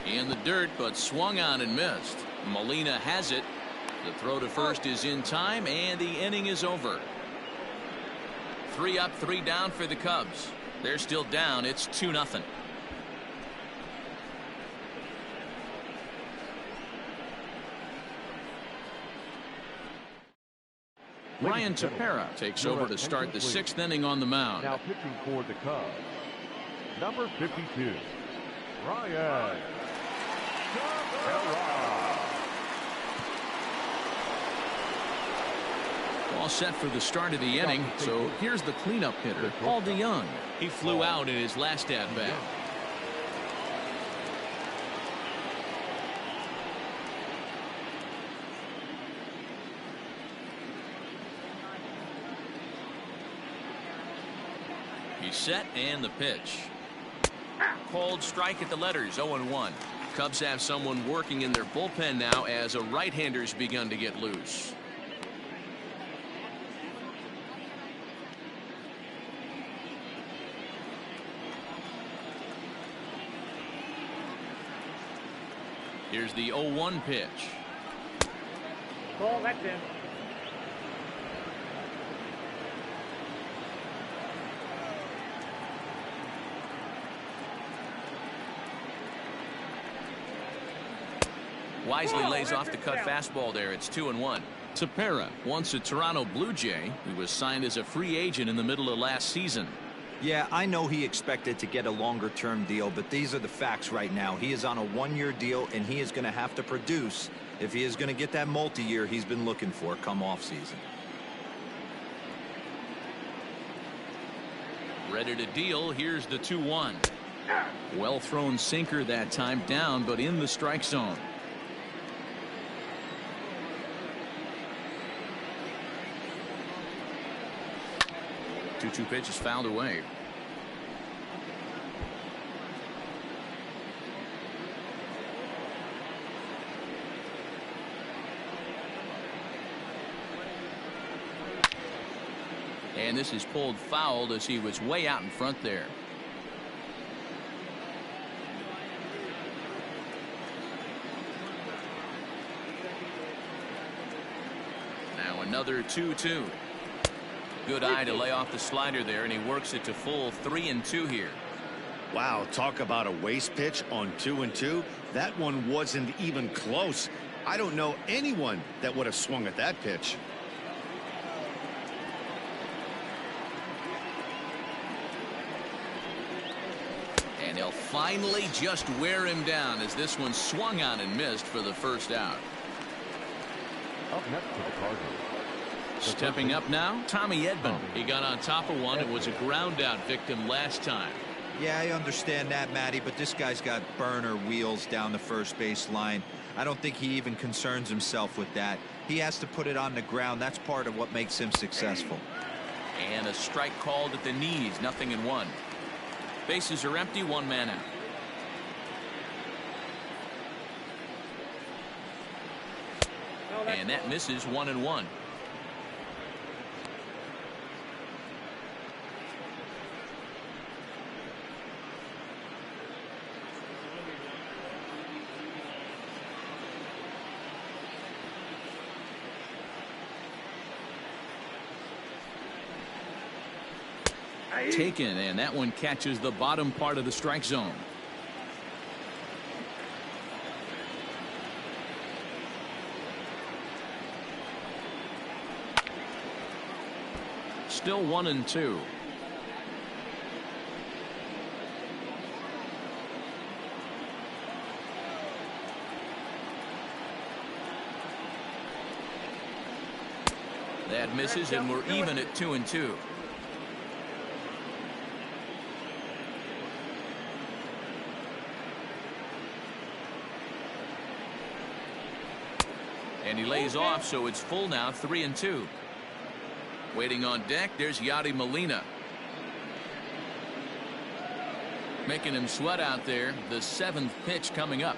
In the dirt, but swung on and missed. Molina has it. The throw to first is in time, and the inning is over. 3 up, 3 down for the Cubs. They're still down. It's 2-0. Ryan Tepera takes over to start the 6th inning on the mound. Now pitching for the Cubs, number 52, Ryan Tepera. All set for the start of the inning. So here's the cleanup hitter, Paul DeYoung. He flew out in his last at bat. He's set, and the pitch. Called strike at the letters, 0-1. Cubs have someone working in their bullpen now as a right-hander's begun to get loose. Here's the 0-1 pitch. Ball, that's in. Wisely lays off the cut fastball there. It's 2-1. Tepera, once a Toronto Blue Jay, who was signed as a free agent in the middle of last season. Yeah, I know he expected to get a longer-term deal, but these are the facts right now. He is on a 1-year deal, and he is going to have to produce if he is going to get that multi-year he's been looking for come off-season. Ready to deal. Here's the 2-1. Well thrown sinker that time, down, but in the strike zone. 2-2 pitch is fouled away. And this is pulled fouled as he was way out in front there. Now another 2-2. Good eye to lay off the slider there, and he works it to full 3-2 here. Wow, talk about a waste pitch on 2-2. That one wasn't even close. I don't know anyone that would have swung at that pitch. And he'll finally just wear him down as this one swung on and missed for the first out. Up next for the Cardinals, Stepping up now, Tommy Edman. He got on top of one and was a ground out victim last time. Yeah, I understand that, Matty, but this guy's got burner wheels down the first base line. I don't think he even concerns himself with that. He has to put it on the ground. That's part of what makes him successful. And a strike called at the knees, 0-1. Bases are empty, one man out. And that misses, 1-1. Taken, and that one catches the bottom part of the strike zone. Still 1-2. That misses, and we're even at 2-2. And he lays off, so it's full now, 3-2. Waiting on deck, there's Yadi Molina. Making him sweat out there. The 7th pitch coming up.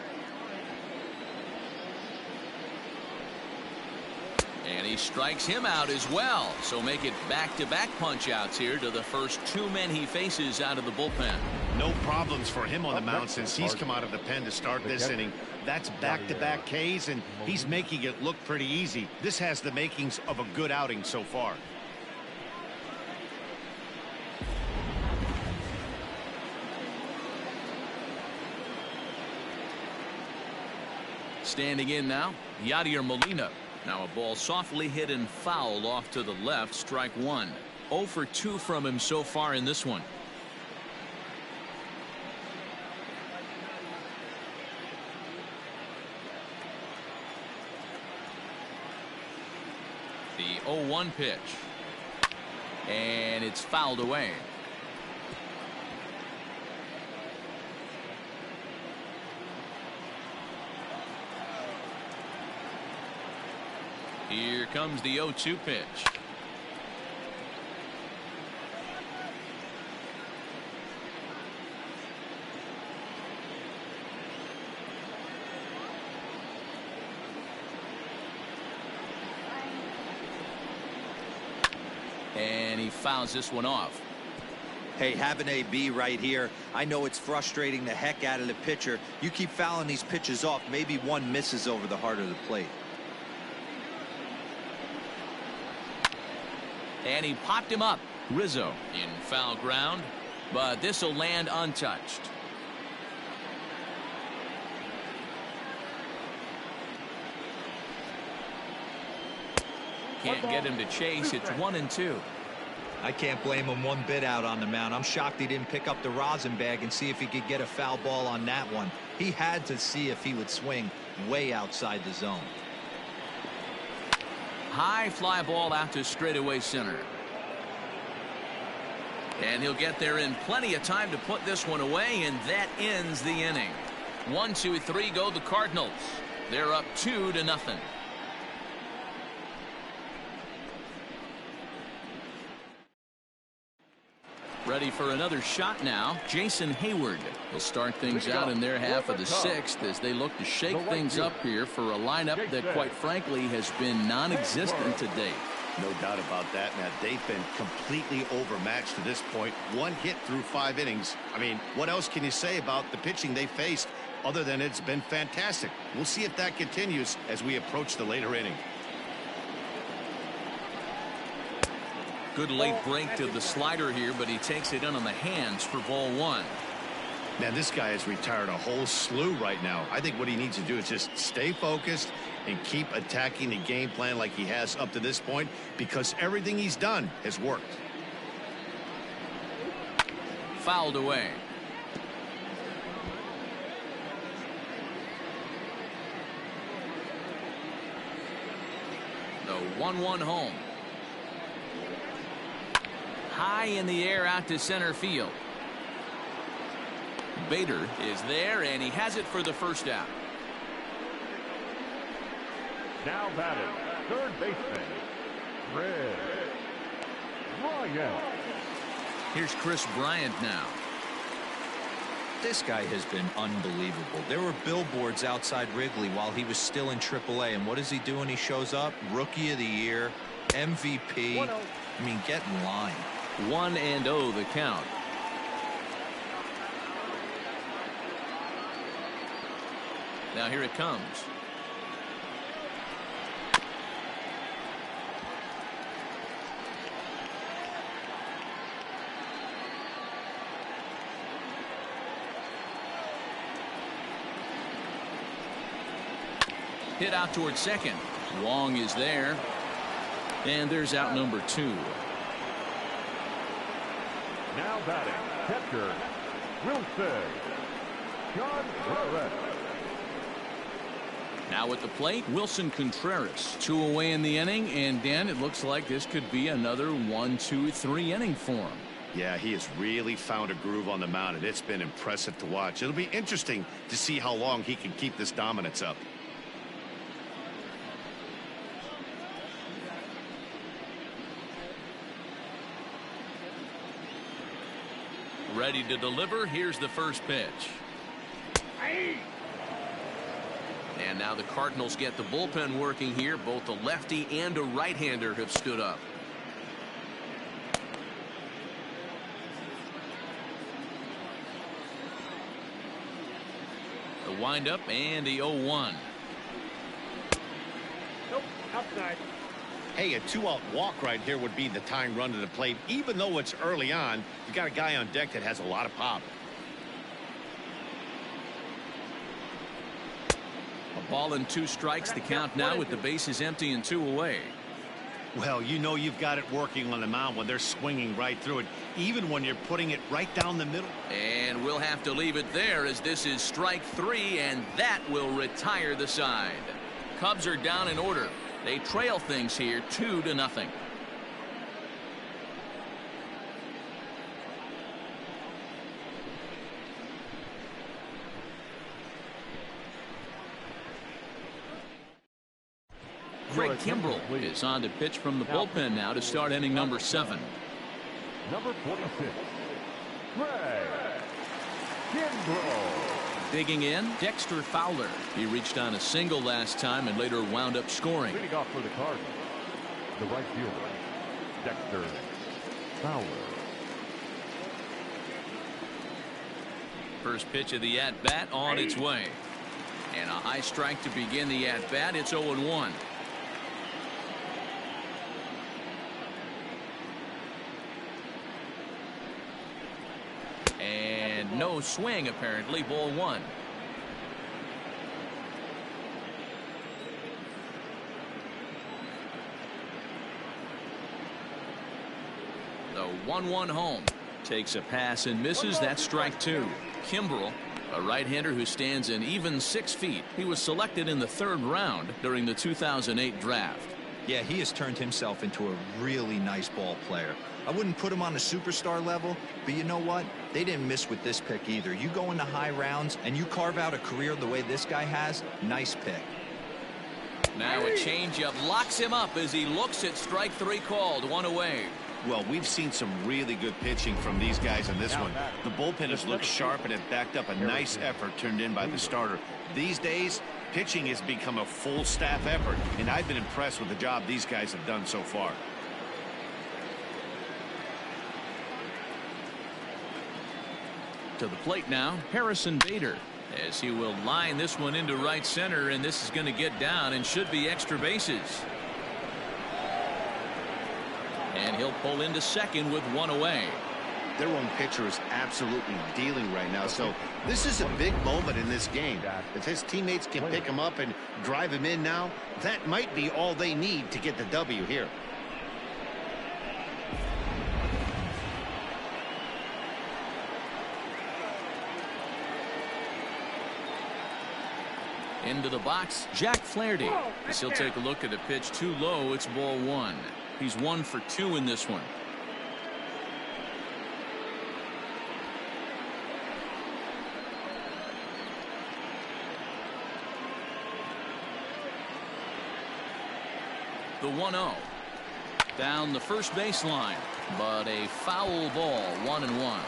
And he strikes him out as well. So make it back-to-back punch-outs here to the first 2 men he faces out of the bullpen. No problems for him on the mound since he's come out of the pen to start this inning. That's back-to-back Ks, and he's making it look pretty easy. This has the makings of a good outing so far. Standing in now, Yadier Molina. Now a ball softly hit and fouled off to the left, strike 1. 0 for 2 from him so far in this one. The 0-1 pitch. And it's fouled away. Here comes the 0-2 pitch. And he fouls this one off. Hey, have an AB right here. I know it's frustrating the heck out of the pitcher. You keep fouling these pitches off, maybe one misses over the heart of the plate. And he popped him up. Rizzo in foul ground, but this will land untouched. Can't get him to chase. It's 1-2. I can't blame him one bit out on the mound. I'm shocked he didn't pick up the rosin bag and see if he could get a foul ball on that one. He had to see if he would swing way outside the zone. High fly ball out to straightaway center. And he'll get there in plenty of time to put this one away, and that ends the inning. 1, 2, 3 go the Cardinals. They're up 2-0. Ready for another shot now. Jason Hayward will start things out in their half of the 6th as they look to shake things up here for a lineup that, quite frankly, has been non-existent to date. No doubt about that, Matt. They've been completely overmatched to this point. 1 hit through 5 innings. I mean, what else can you say about the pitching they faced other than it's been fantastic? We'll see if that continues as we approach the later inning. Good late break to the slider here, but he takes it in on the hands for ball 1. Man, this guy has retired a whole slew right now. I think what he needs to do is just stay focused and keep attacking the game plan like he has up to this point, because everything he's done has worked. Fouled away. The 1-1 home. high in the air out to center field. Bader is there, and he has it for the first out. Now batting, third baseman, Red Bryant. Here's Chris Bryant now. This guy has been unbelievable. There were billboards outside Wrigley while he was still in AAA, and what does he do when he shows up? Rookie of the Year, MVP. I mean, get in line. 1-0 the count. Now here it comes. Hit out towards second. Wong is there. And there's out number 2. Now batting, catcher, Wilson Contreras. Now at the plate, Wilson Contreras. 2 away in the inning, and Dan, it looks like this could be another 1-2-3 inning for him. Yeah, he has really found a groove on the mound, and it's been impressive to watch. It'll be interesting to see how long he can keep this dominance up. Ready to deliver. Here's the first pitch. And now the Cardinals get the bullpen working here. Both a lefty and a right-hander have stood up. The windup and the 0-1. Nope, outside. Hey, a 2-out walk right here would be the tying run to the plate. Even though it's early on, you got a guy on deck that has a lot of pop. A ball and 2 strikes. The count now with the bases empty and 2 away. Well, you know you've got it working on the mound when they're swinging right through it, even when you're putting it right down the middle. And we'll have to leave it there, as this is strike 3, and that will retire the side. Cubs are down in order. They trail things here 2-0. Craig Kimbrell is on to pitch from the bullpen now to start inning number 7. Number 46, Craig Kimbrell. Digging in, Dexter Fowler. He reached on a single last time and later wound up scoring. Leading off for the Cardinals, the right fielder, Dexter Fowler. First pitch of the at-bat on its way. And a high strike to begin the at-bat. It's 0-1. And no swing, apparently. Ball 1. The 1-1 home. Takes a pass and misses. That's strike 2. Kimbrell, a right-hander who stands an even 6 feet. He was selected in the 3rd round during the 2008 draft. Yeah, he has turned himself into a really nice ball player. I wouldn't put him on a superstar level, but you know what? They didn't miss with this pick either. You go into high rounds and you carve out a career the way this guy has. Nice pick. Now a changeup locks him up as he looks at strike 3 called. 1 away. Well, we've seen some really good pitching from these guys in this one. The bullpen has looked sharp and it backed up a nice effort turned in by the starter. These days, pitching has become a full staff effort, and I've been impressed with the job these guys have done so far. To the plate now, Harrison Bader, as he will line this one into right center, and this is going to get down and should be extra bases. And he'll pull into second with 1 away. Their own pitcher is absolutely dealing right now, so this is a big moment in this game. If his teammates can pick him up and drive him in now, that might be all they need to get the W here. Into the box, Jack Flaherty. As he'll take a look at a pitch too low. It's ball 1. He's 1 for 2 in this one. The 1-0. Down the first baseline, but a foul ball, 1-1.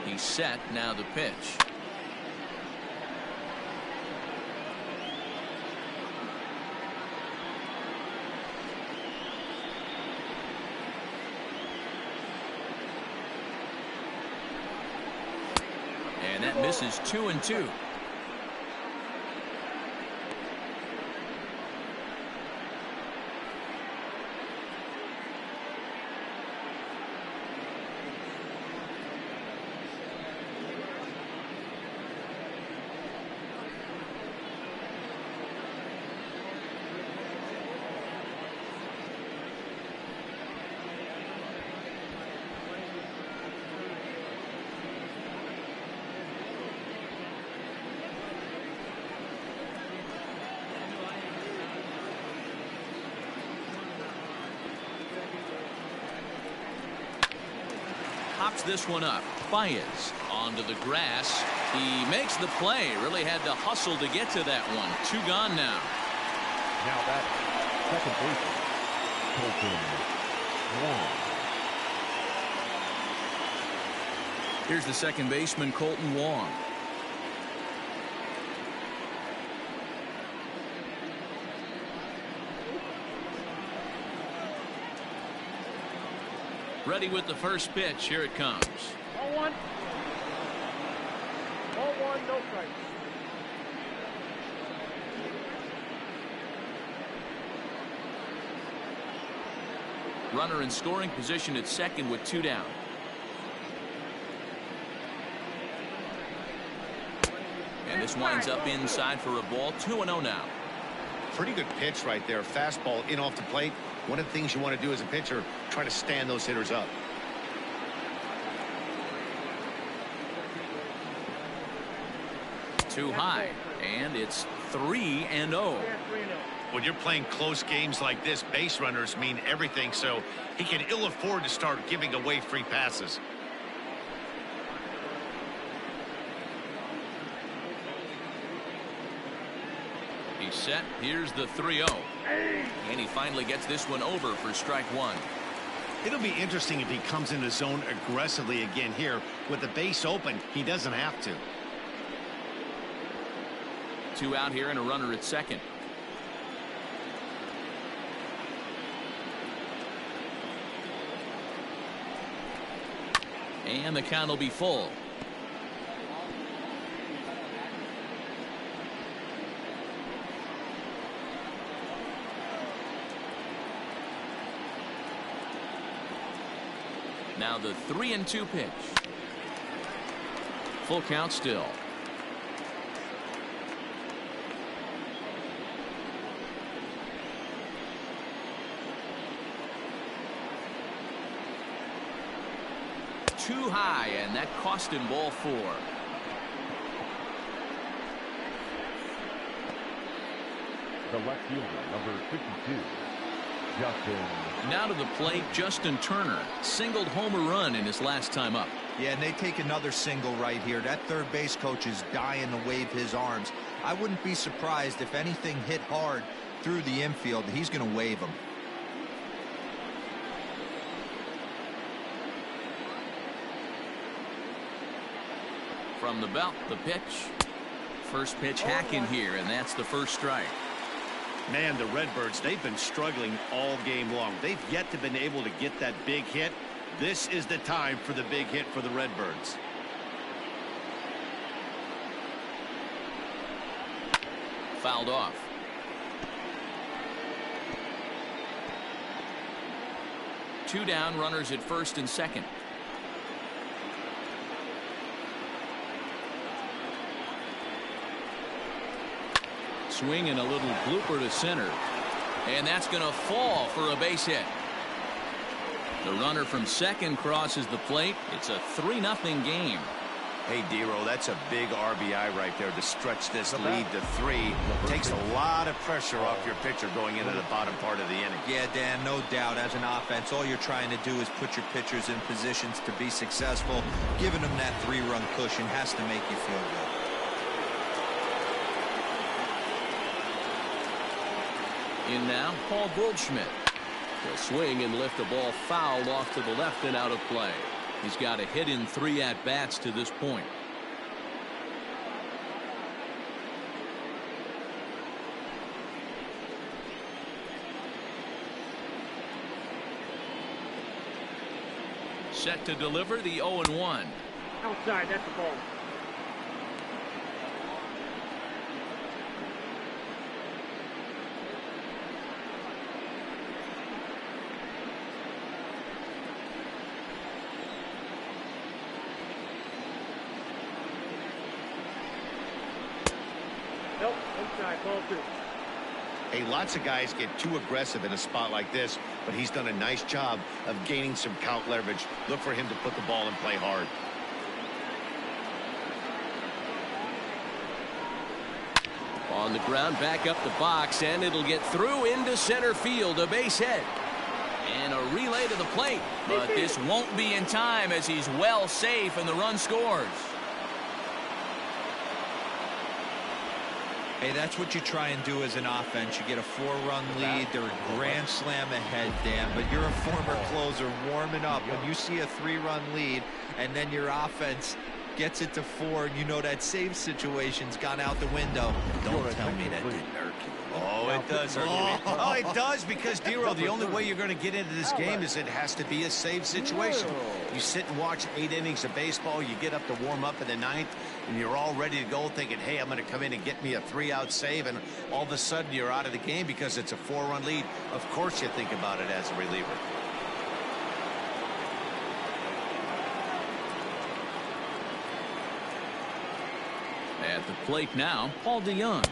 He's set. Now the pitch. And that misses 2-2. Pops this one up. Baez onto the grass. He makes the play. Really had to hustle to get to that one. 2 gone now. Now that second baseman, Colton Wong. Here's the second baseman, Colton Wong. Ready with the first pitch. Here it comes. 0-1. 0-1, no strikes. Runner in scoring position at second with 2 down. And this winds up inside for a ball. 2-0 now. Pretty good pitch right there. Fastball in off the plate. One of the things you want to do as a pitcher, try to stand those hitters up. Too high, and it's 3-0. When you're playing close games like this, base runners mean everything, so he can ill afford to start giving away free passes. He's set. Here's the 3-0. And he finally gets this one over for strike 1. It'll be interesting if he comes in the zone aggressively again here. With the base open, he doesn't have to. 2 out here and a runner at second. And the count will be full. Now the 3-2 pitch. Full count still. Too high, and that cost him ball 4. The left fielder, number 52, Justin. Now to the plate, Justin Turner singled home a run in his last time up. Yeah, and they take another single right here. That third base coach is dying to wave his arms. I wouldn't be surprised if anything hit hard through the infield. He's going to wave them. From the belt, the pitch. First pitch hacking here, and that's the first strike. Man, the Redbirds, they've been struggling all game long. They've yet to been able to get that big hit. This is the time for the big hit for the Redbirds. Fouled off. Two down, runners at first and second. Swing and a little blooper to center. And that's going to fall for a base hit. The runner from second crosses the plate. It's a 3-0 game. Hey, Dero, that's a big RBI right there to stretch this lead to 3. Takes a lot of pressure off your pitcher going into the bottom part of the inning. Yeah, Dan, no doubt. As an offense, all you're trying to do is put your pitchers in positions to be successful. Giving them that 3-run cushion has to make you feel good. In now, Paul Goldschmidt. He'll swing and lift the ball foul off to the left and out of play. He's got a hit in 3 at-bats to this point. Set to deliver the 0-1. Outside, that's the ball. Nope, inside, ball 2. Hey, lots of guys get too aggressive in a spot like this, but he's done a nice job of gaining some count leverage. Look for him to put the ball in play hard. On the ground, back up the box, and it'll get through into center field, a base hit. And a relay to the plate, but this won't be in time as he's well safe and the run scores. Hey, that's what you try and do as an offense. You get a 4-run lead. They're a grand slam ahead, Dan, but you're a former closer warming up. When you see a 3-run lead and then your offense gets it to 4 and you know that save situation's gone out the window, don't tell me that didn't irk you. Oh, it does. Oh, it does, because, Dero, the only way you're going to get into this game is it has to be a save situation. You sit and watch 8 innings of baseball, you get up to warm up in the 9th, and you're all ready to go thinking, hey, I'm going to come in and get me a 3-out save, and all of a sudden you're out of the game because it's a 4-run lead. Of course you think about it as a reliever. At the plate now, Paul DeYoung,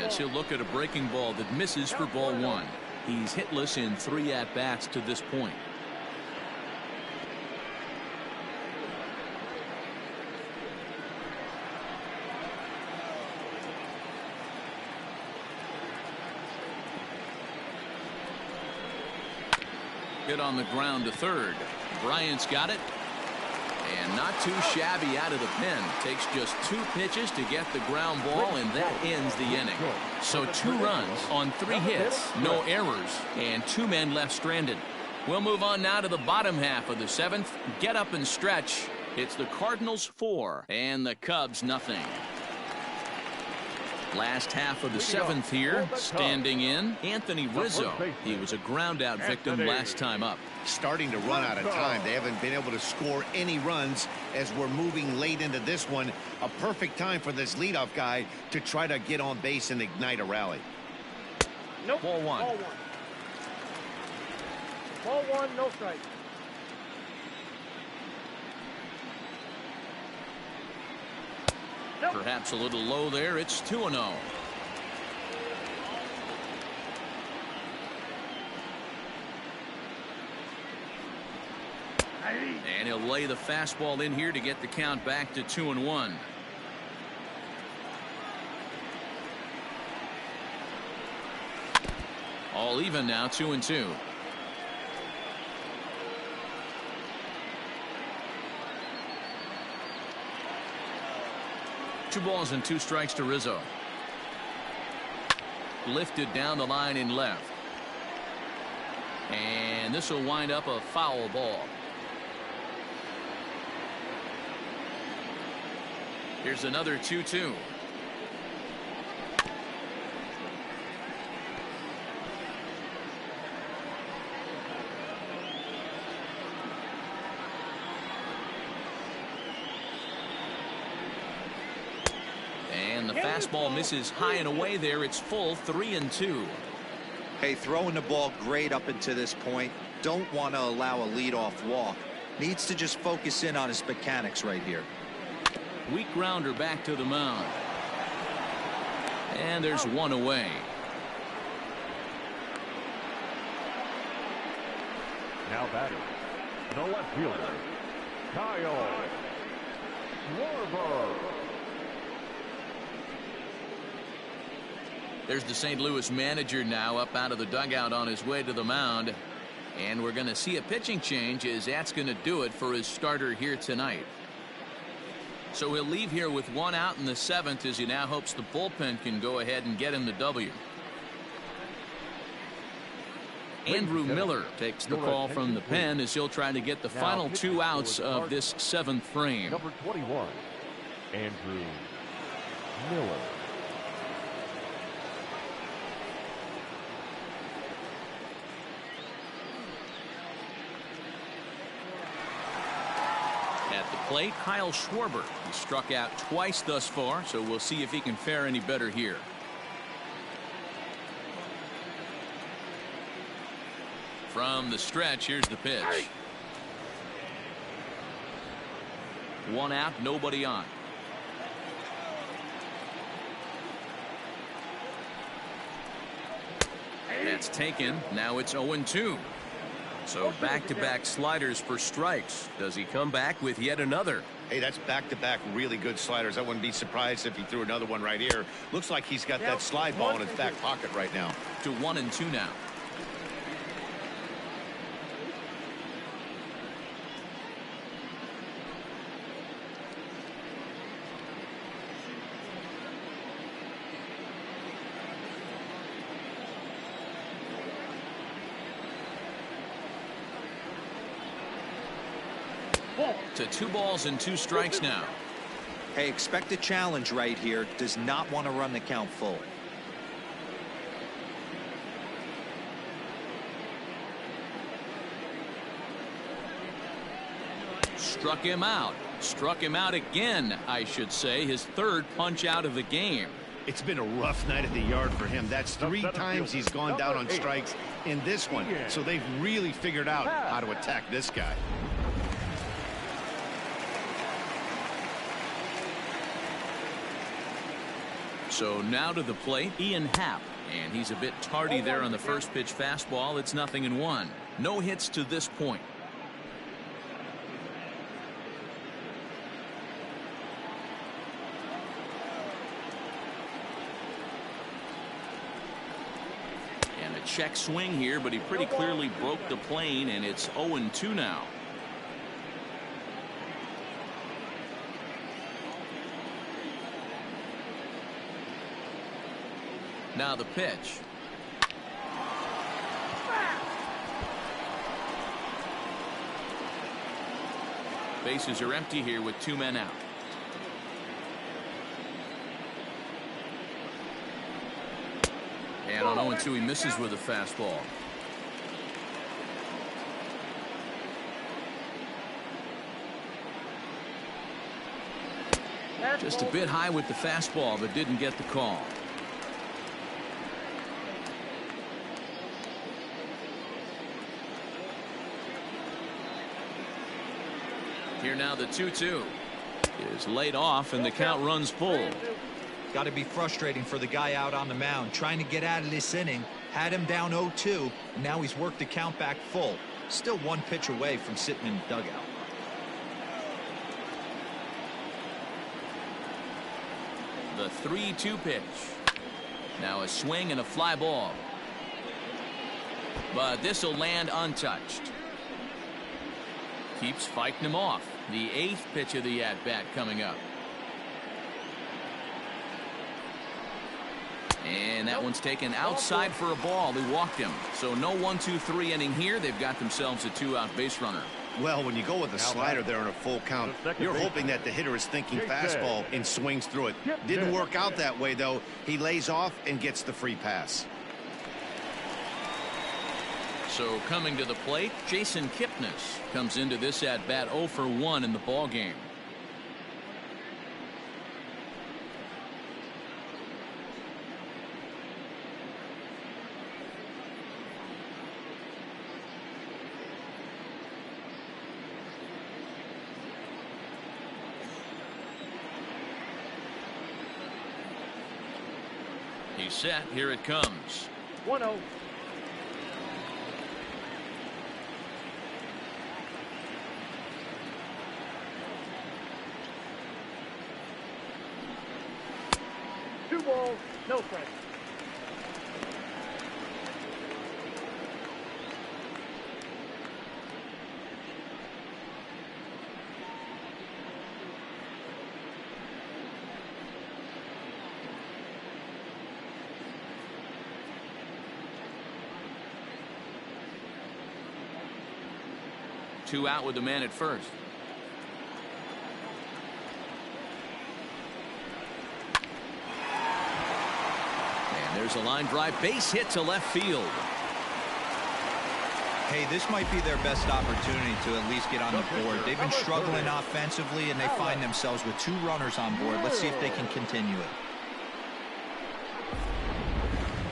as he'll look at a breaking ball that misses for ball 1. He's hitless in 3 at-bats to this point. Hit on the ground to third. Bryant's got it. And not too shabby out of the pen. Takes just 2 pitches to get the ground ball, and that ends the inning. So 2 runs on 3 hits, no errors, and 2 men left stranded. We'll move on now to the bottom half of the 7th. Get up and stretch. It's the Cardinals 4 and the Cubs nothing. Last half of the 7th here, standing in, Anthony Rizzo. He was a ground-out victim last time up. Starting to run out of time. They haven't been able to score any runs as we're moving late into this one. A perfect time for this leadoff guy to try to get on base and ignite a rally. Nope. Ball 1. Ball 1. Ball 1, no strike. Nope. Perhaps a little low there. It's 2-0. And he'll lay the fastball in here to get the count back to 2-1. All even now, 2-2. 2 balls and 2 strikes to Rizzo. Lifted down the line in left. And this will wind up a foul ball. Here's another 2-2. And the fastball misses high and away there. It's full 3-2. Hey, throwing the ball great up until this point. Don't want to allow a leadoff walk. Needs to just focus in on his mechanics right here. Weak grounder back to the mound. And there's 1 away. Now batting, the left fielder, Kyle. Schwarber. There's the St. Louis manager now up out of the dugout on his way to the mound. And we're going to see a pitching change as that's going to do it for his starter here tonight. So he'll leave here with one out in the seventh as he now hopes the bullpen can go ahead and get him the W. Andrew Miller takes the call from the pen as he'll try to get the final two outs of this seventh frame. Number 21, Andrew Miller. At the plate, Kyle Schwarber. He struck out twice thus far, so we'll see if he can fare any better here. From the stretch, here's the pitch. One out, nobody on. That's taken. Now it's 0-2. So back-to-back sliders for strikes. Does he come back with yet another? Hey, that's back-to-back really good sliders. I wouldn't be surprised if he threw another one right here. Looks like he's got that slide ball in his back pocket right now. To 1-2 now. To 2 balls and 2 strikes now. Hey, expect a challenge right here. Does not want to run the count full. Struck him out. Struck him out again, I should say. His third punch out of the game. It's been a rough night at the yard for him. That's 3 times he's gone down on strikes in this one. So they've really figured out how to attack this guy. So now to the plate, Ian Happ. And he's a bit tardy there on the first pitch fastball. It's 0-1. No hits to this point. And a check swing here, but he pretty clearly broke the plane, and it's 0-2 now. Now the pitch. Bases are empty here with 2 men out. And on 0-2 he misses with a fastball. Just a bit high with the fastball, but didn't get the call. Here now the 2-2 is laid off and the count runs full. Got to be frustrating for the guy out on the mound trying to get out of this inning. Had him down 0-2 and now he's worked the count back full. Still 1 pitch away from sitting in the dugout. The 3-2 pitch. Now a swing and a fly ball. But this will land untouched. Keeps fighting him off. The 8th pitch of the at-bat coming up. And that one's taken outside for a ball. He walked him. So no 1-2-3 inning here. They've got themselves a 2-out base runner. Well, when you go with a slider there in a full count, you're hoping that the hitter is thinking fastball and swings through it. Didn't work out that way, though. He lays off and gets the free pass. So coming to the plate, Jason Kipnis comes into this at-bat 0 for 1 in the ball game. He's set. Here it comes. 1-0. balls, no strikes. Two out with the man at first. And there's a line drive, base hit to left field. Hey, this might be their best opportunity to at least get on the board. They've been struggling offensively, and they find themselves with 2 runners on board. Let's see if they can continue it.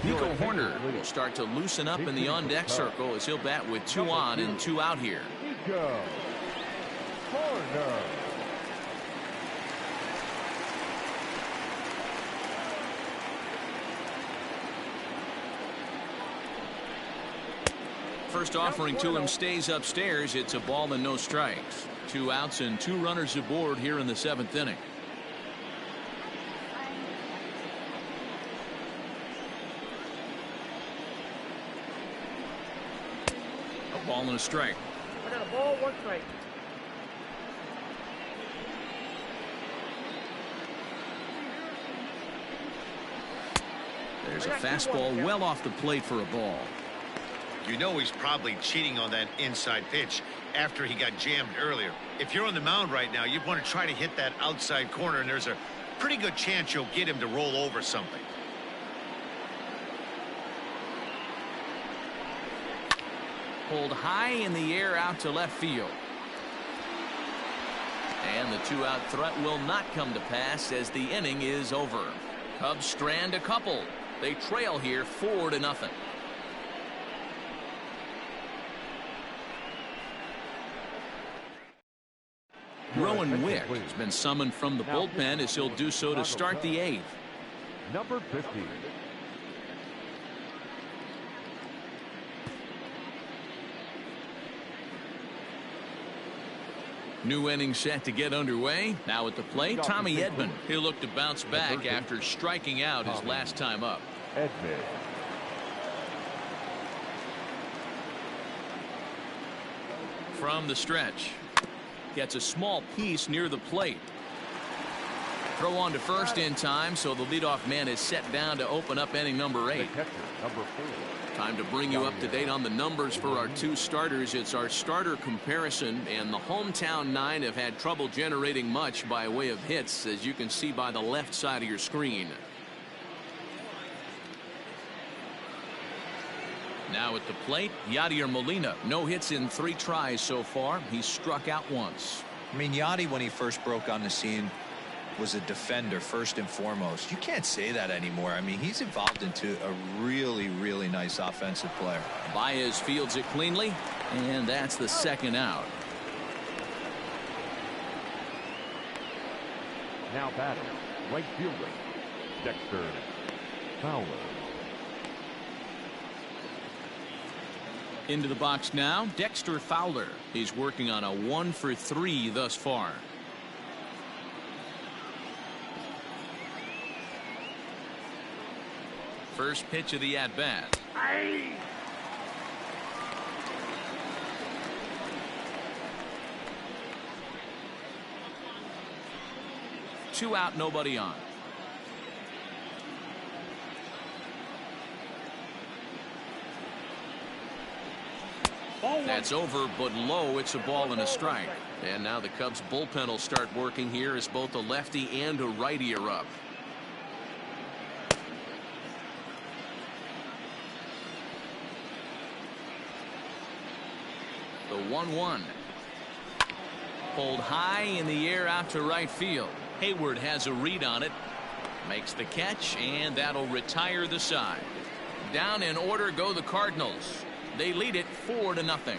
Nico Horner will start to loosen up in the on-deck circle as he'll bat with 2 on and 2 out here. Nico Horner. First offering to him stays upstairs. It's a ball and no strikes. 2 outs and 2 runners aboard here in the 7th inning. A ball and a strike. I got a ball, 1 strike. There's a fastball well off the plate for a ball. You know he's probably cheating on that inside pitch after he got jammed earlier. If you're on the mound right now, you want to try to hit that outside corner, and there's a pretty good chance you'll get him to roll over something. Pulled high in the air out to left field. And the 2-out threat will not come to pass as the inning is over. Cubs strand a couple. They trail here 4-0. Rowan Wick has been summoned from the bullpen as he'll do so to start the 8th. Number 50. New inning set to get underway. Now at the plate, Tommy Edman. He'll look to bounce back after striking out his last time up. Edman. From the stretch. Gets a small piece near the plate. Throw on to first in time, so the leadoff man is set down to open up inning number 8. Number 4. Time to bring you up to date on the numbers for our 2 starters. It's our starter comparison, and the hometown 9 have had trouble generating much by way of hits, as you can see by the left side of your screen. Now at the plate, Yadier Molina. No hits in 3 tries so far. He's struck out once. I mean, Yadi, when he first broke on the scene, was a defender first and foremost. You can't say that anymore. I mean, he's evolved into a really, really nice offensive player. Baez fields it cleanly, and that's the 2nd out. Now batting, right fielder, Dexter Fowler. Into the box now, Dexter Fowler. He's working on a 1-for-3 thus far. First pitch of the at-bat. Two out, nobody on. That's over, but low. It's a ball and a strike. And now the Cubs bullpen will start working here as both a lefty and a righty are up. The 1-1. Pulled high in the air out to right field. Hayward has a read on it. Makes the catch, and that'll retire the side. Down in order go the Cardinals. They lead it 4-0.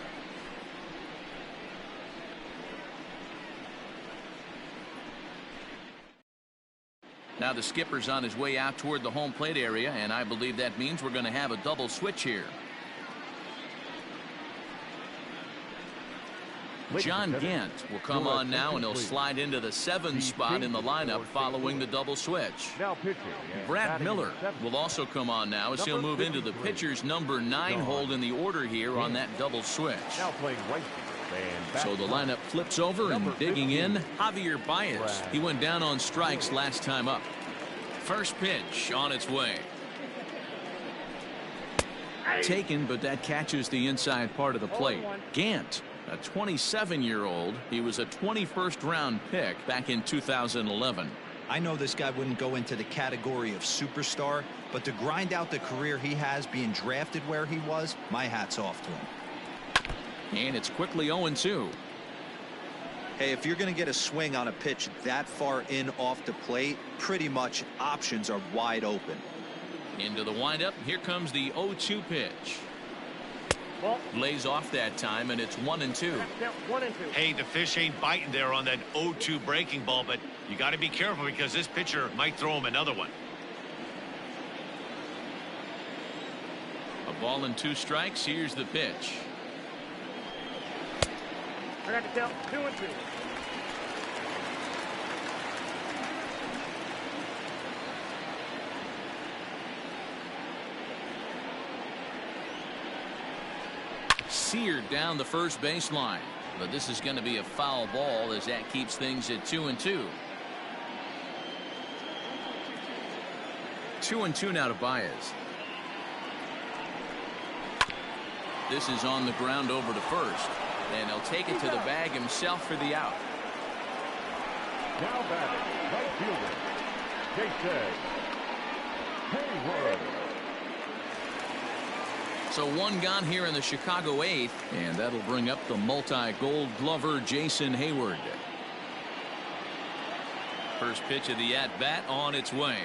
Now the skipper's on his way out toward the home plate area, and I believe that means we're going to have a double switch here. John Gant will come on now, and he'll slide into the 7 spot in the lineup following the double switch. Now pitching. Brad Miller will also come on now as he'll move into the pitcher's number 9 hold in the order here on that double switch. Now playing right field and So the lineup flips over, and digging in, Javier Baez. He went down on strikes last time up. First pitch on its way. Taken, but that catches the inside part of the plate. Gant, a 27-year-old. He was a 21st round pick back in 2011. I know this guy wouldn't go into the category of superstar, but to grind out the career he has being drafted where he was, my hat's off to him. And it's quickly 0-2. Hey, if you're going to get a swing on a pitch that far in off the plate, pretty much options are wide open. Into the windup. Here comes the 0-2 pitch. Ball. Lays off that time, and it's 1-2. 1-2. Hey, the fish ain't biting there on that 0-2 breaking ball, but you got to be careful because this pitcher might throw him another one. A ball and 2 strikes. Here's the pitch. I got to count 2-2. Seared down the first baseline, but this is going to be a foul ball as that keeps things at 2-2. 2-2 now to Baez. This is on the ground over to first, and he'll take it to the bag himself for the out. now batting, right fielder, Jason Hayward. So 1 gone here in the Chicago 8th, and that'll bring up the multi-gold glover Jason Hayward. First pitch of the at-bat on its way.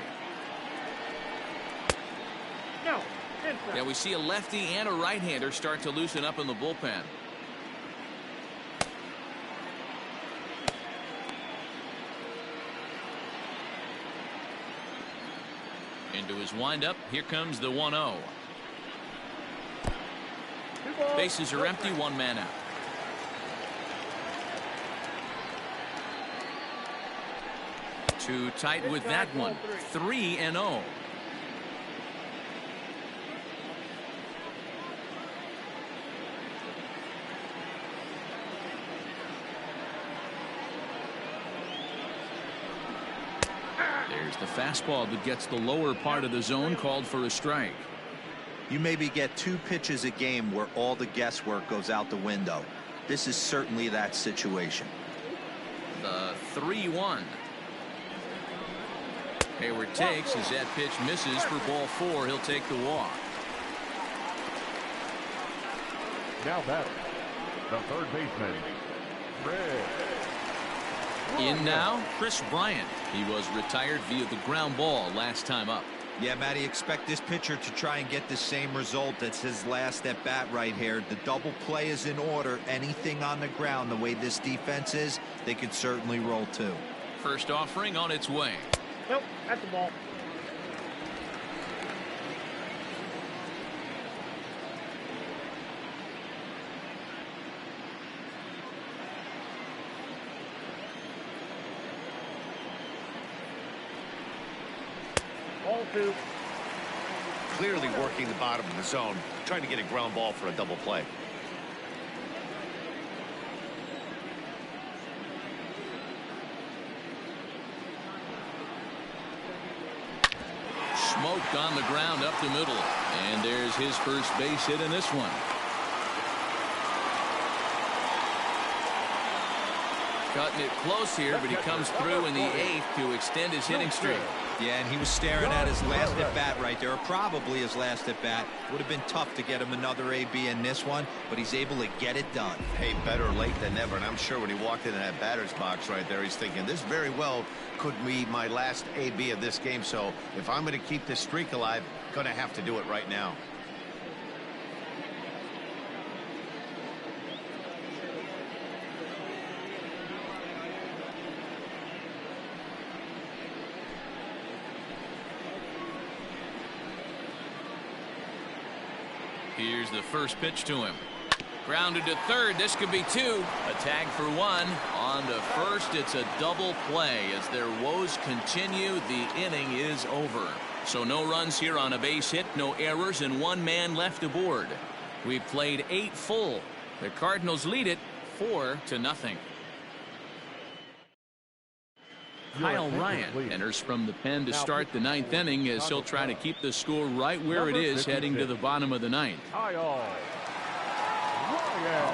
No. Yeah, we see a lefty and a right-hander start to loosen up in the bullpen. Into his windup. Here comes the 1-0. Bases are empty, 1 man out. Too tight with that one. 3-0. There's the fastball that gets the lower part of the zone, called for a strike. You maybe get 2 pitches a game where all the guesswork goes out the window. This is certainly that situation. The 3-1. Hayward takes as that pitch misses for ball 4. He'll take the walk. Now batting, the third baseman, Fred. In now, Chris Bryant. He was retired via the ground ball last time up. Yeah, Matty, expect this pitcher to try and get the same result. That's his last at bat right here. The double play is in order. Anything on the ground, the way this defense is, they could certainly roll 2. First offering on its way. Nope, that's the ball. Ball 2. Clearly working the bottom of the zone, trying to get a ground ball for a double play. Smoked on the ground up the middle. And there's his first base hit in this one. Cutting it close here, but he comes through in the 8th to extend his hitting streak. Yeah, and he was staring at his last at bat right there, or probably his last at bat. Would have been tough to get him another AB in this one, but he's able to get it done. Hey, better late than never, and I'm sure when he walked into that batter's box right there, he's thinking this very well could be my last AB of this game. So if I'm going to keep this streak alive, going to have to do it right now. Here's the first pitch to him. Grounded to third. This could be two. A tag for one. On to first. It's a double play. As their woes continue, the inning is over. So no runs here on a base hit, no errors, and one man left aboard. We've played 8 full. The Cardinals lead it 4-0. Kyle Ryan enters from the pen to start the 9th inning as he'll try to keep the score right where it is heading to the bottom of the 9th. All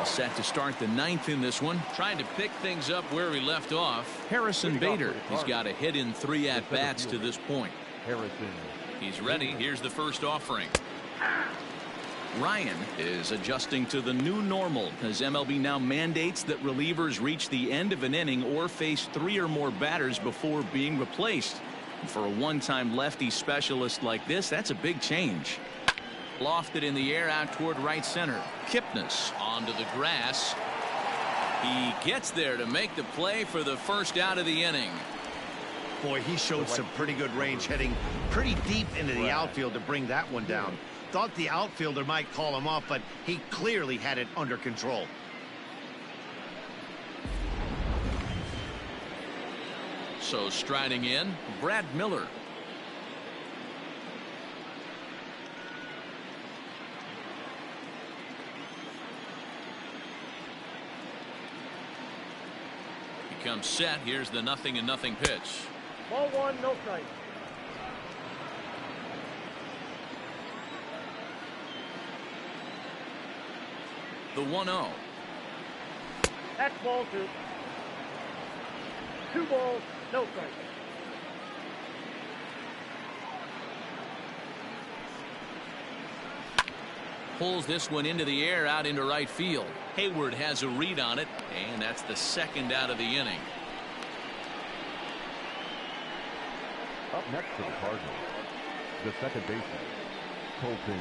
set to start the 9th in this one. Trying to pick things up where he left off. Harrison Bader. He's got a hit in 3 at-bats to this point. He's ready. Here's the first offering. Ryan is adjusting to the new normal as MLB now mandates that relievers reach the end of an inning or face 3 or more batters before being replaced. And for a one-time lefty specialist like this, that's a big change. Lofted in the air out toward right center. Kipnis onto the grass. He gets there to make the play for the first out of the inning. Boy, he showed some pretty good range heading pretty deep into the outfield to bring that one down. Thought the outfielder might call him off, but he clearly had it under control. So striding in, Brad Miller. He comes set. Here's the 0-0 pitch. Ball 1, no strike. The 1-0. That's ball 2. 2 balls, no strike. Pulls this one into the air out into right field. Hayward has a read on it, and that's the second out of the inning. Up next for the Cardinals, the second baseman, Colton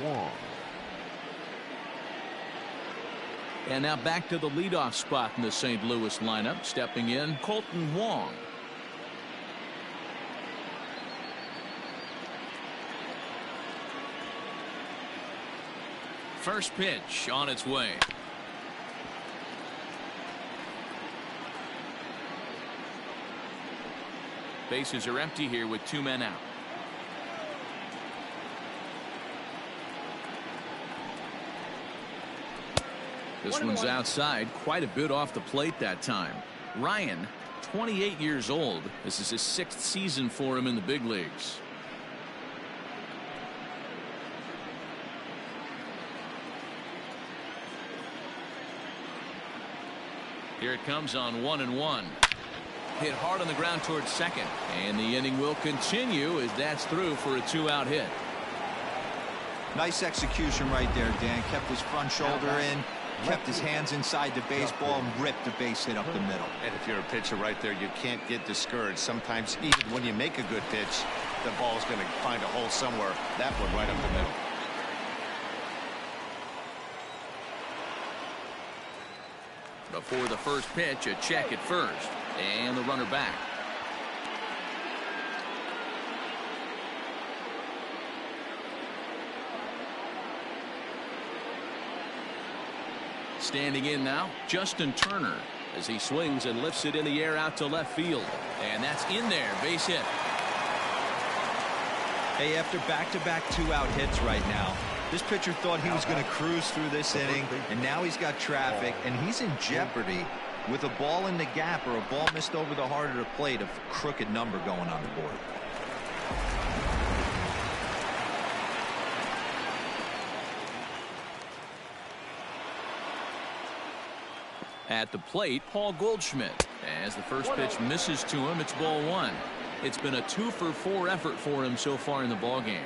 Wong. And now back to the leadoff spot in the St. Louis lineup. Stepping in, Colton Wong. First pitch on its way. Bases are empty here with 2 men out. This one's outside, quite a bit off the plate that time. Ryan, 28 years old. This is his 6th season for him in the big leagues. Here it comes on 1-1. Hit hard on the ground towards second. And the inning will continue as that's through for a 2-out hit. Nice execution right there, Dan. Kept his front shoulder in, kept his hands inside the baseball, and ripped the base hit up the middle. And if you're a pitcher right there, you can't get discouraged. Sometimes even when you make a good pitch, the ball's going to find a hole somewhere. That one right up the middle. Before the first pitch, a check at first. And the runner back. Standing in now, Justin Turner, as he swings and lifts it in the air out to left field. And that's in there, base hit. Hey, after back-to-back 2-out hits right now, this pitcher thought he was going to cruise through this inning, and now he's got traffic, and he's in jeopardy with a ball in the gap or a ball missed over the heart of the plate, a crooked number going on the board. At the plate, Paul Goldschmidt. As the first pitch misses to him, it's ball 1. It's been a 2-for-4 effort for him so far in the ballgame.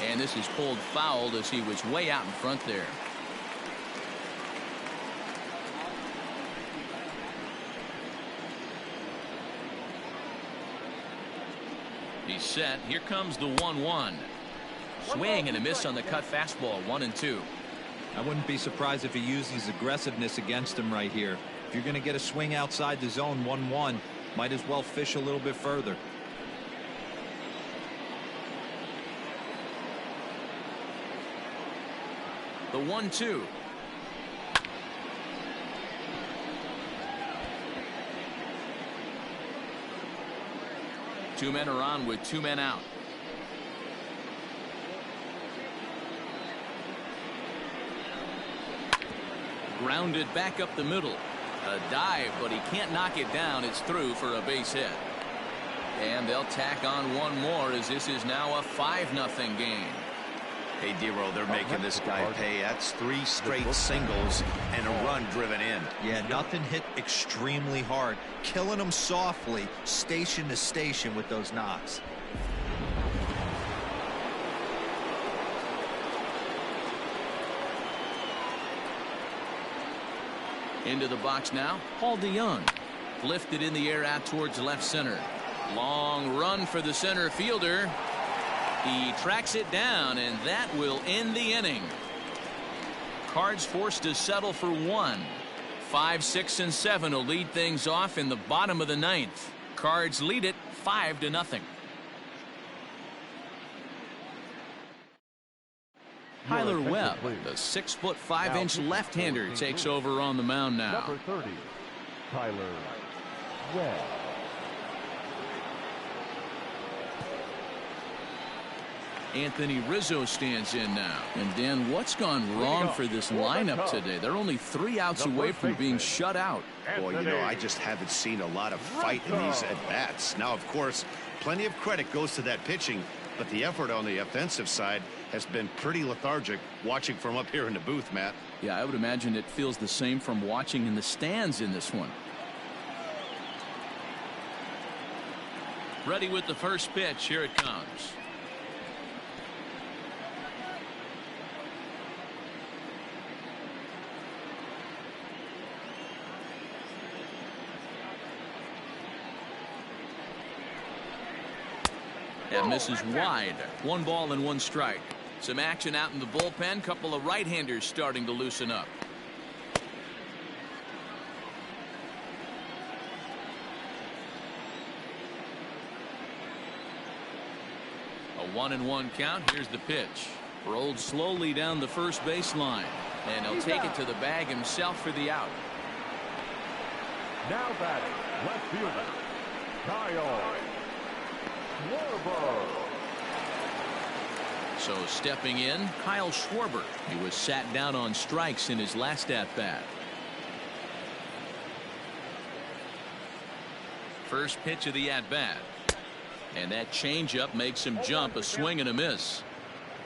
And this is pulled foul as he was way out in front there. He's set. Here comes the 1-1. Swing and a miss on the cut fastball. 1-2. I wouldn't be surprised if he used his aggressiveness against him right here. If you're going to get a swing outside the zone 1-1, might as well fish a little bit further. The 1-2. Two men are on with two men out. Grounded back up the middle. A dive, but he can't knock it down. It's through for a base hit. And they'll tack on one more as this is now a 5-0 game. Hey, Dero, they're making this guy pay. That's 3 straight singles and a run driven in. Yeah, nothing hit extremely hard. Killing them softly, station to station with those knocks. Into the box now, Paul DeYoung. Lifted in the air out towards left center. Long run for the center fielder. He tracks it down, and that will end the inning. Cards forced to settle for 1. 5, 6, and 7 will lead things off in the bottom of the 9th. Cards lead it 5-0. Tyler Webb, the 6'5" left-hander, takes over on the mound now. Number 30, Tyler Webb. Anthony Rizzo stands in now. And Dan, what's gone wrong for this lineup today? They're only 3 outs away from being shut out. Boy, you know, I just haven't seen a lot of fight in these at-bats. Now, of course, plenty of credit goes to that pitching, but the effort on the offensive side has been pretty lethargic watching from up here in the booth, Matt. Yeah, I would imagine it feels the same from watching in the stands in this one. Ready with the first pitch. Here it comes. That misses wide. 1 ball and 1 strike. Some action out in the bullpen. Couple of right-handers starting to loosen up. A 1-1 count. Here's the pitch. Rolled slowly down the first baseline. And he'll take it to the bag himself for the out. Now batting, left fielder, Kyle. So stepping in, Kyle Schwarber. He was sat down on strikes in his last at-bat. First pitch of the at-bat. And that changeup makes him jump. A swing and a miss.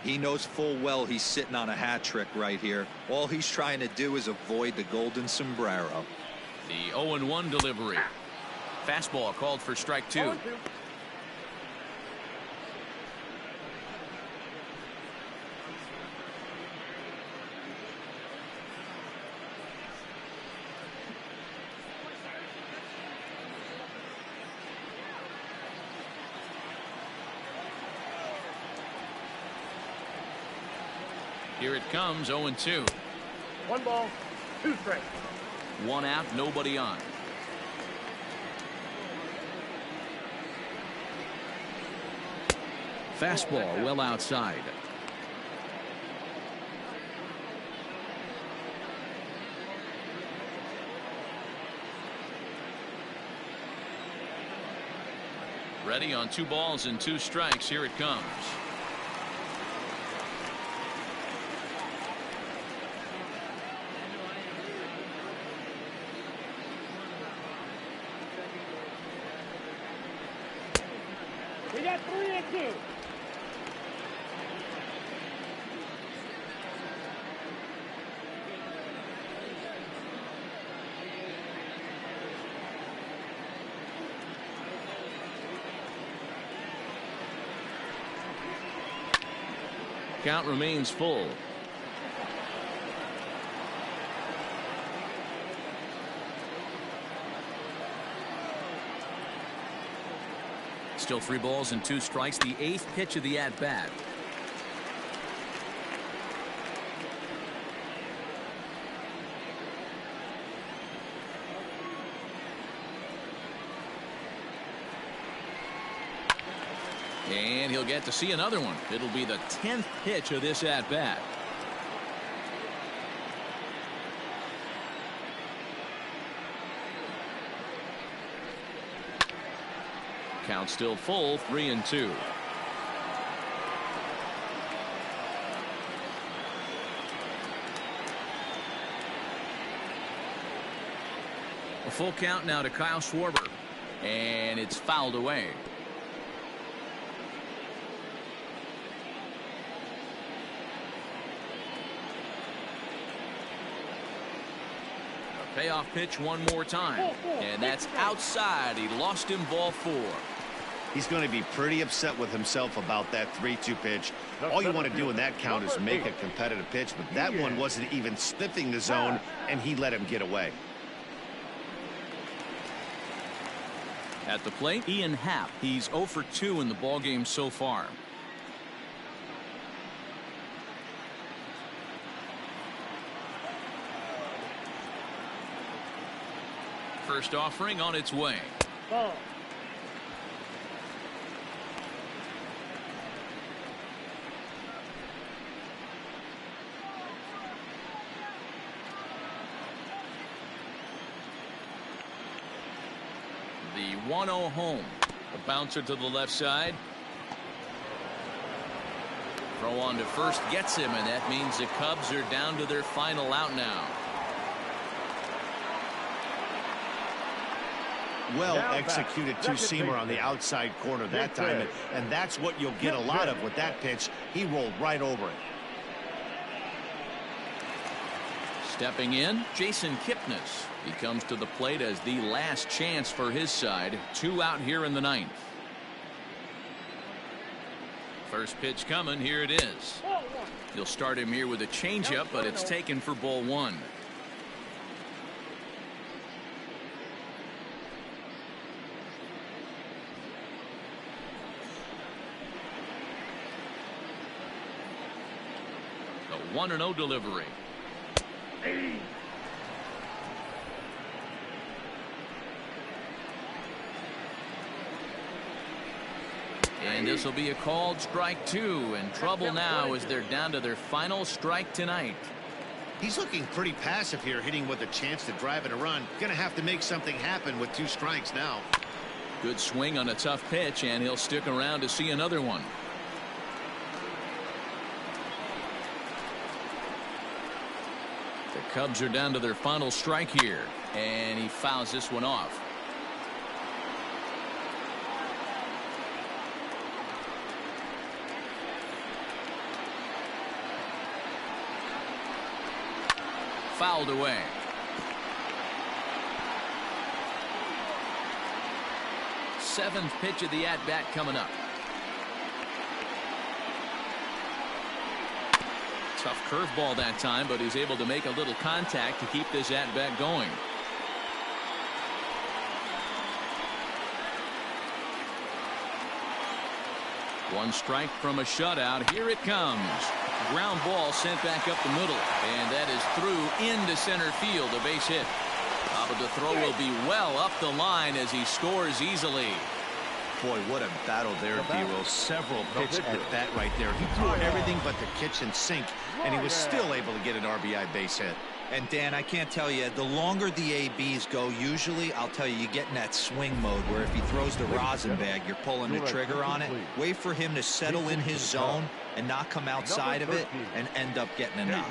He knows full well he's sitting on a hat trick right here. All he's trying to do is avoid the golden sombrero. The 0-1 delivery. Fastball called for strike 2. Here it comes, 0-2. 1 ball, 2 strikes. 1 out, nobody on. Fastball well outside. Ready on 2 balls and 2 strikes. Here it comes. We got 3-2. Count remains full. Still 3 balls and 2 strikes. The 8th pitch of the at-bat. And he'll get to see another one. It'll be the 10th pitch of this at-bat. Count still full, 3-2. A full count now to Kyle Schwarber. And it's fouled away. A payoff pitch one more time. And that's outside. He lost him, ball 4. He's going to be pretty upset with himself about that 3-2 pitch. All you want to do in that count is make a competitive pitch, but that one wasn't even sniffing the zone, and he let him get away. At the plate, Ian Happ. He's 0 for 2 in the ballgame so far. First offering on its way. Ball. The 1-0 home. A bouncer to the left side. Throw on to first gets him, and that means the Cubs are down to their final out now. Well executed two-seamer on the outside corner that time, and that's what you'll get a lot of with that pitch. He rolled right over it. Stepping in, Jason Kipnis. He comes to the plate as the last chance for his side. 2 out here in the 9th. First pitch coming. Here it is. He'll start him here with a changeup, but it's taken for ball 1. The 1-0 delivery. And this will be a called strike 2, and trouble now as they're down to their final strike tonight. He's looking pretty passive here, hitting with a chance to drive it a run. Gonna have to make something happen with 2 strikes now. Good swing on a tough pitch, and he'll stick around to see another one. The Cubs are down to their final strike here, and he fouls this one off. Fouled away. Seventh pitch of the at-bat coming up. Tough curveball that time, but he's able to make a little contact to keep this at-bat going. One strike from a shutout. Here it comes. Ground ball sent back up the middle, and that is through into center field, a base hit. But the throw will be well up the line as he scores easily. Boy, what a battle there, D-Will. Several pitch at bat right there. He threw everything but the kitchen sink, and he was still able to get an RBI base hit. And Dan, I can't tell you, the longer the ABs go, usually, I'll tell you, you get in that swing mode where if he throws the rosin bag, you're pulling the trigger on it. Wait for him to settle in his zone and not come outside of it and end up getting a knock.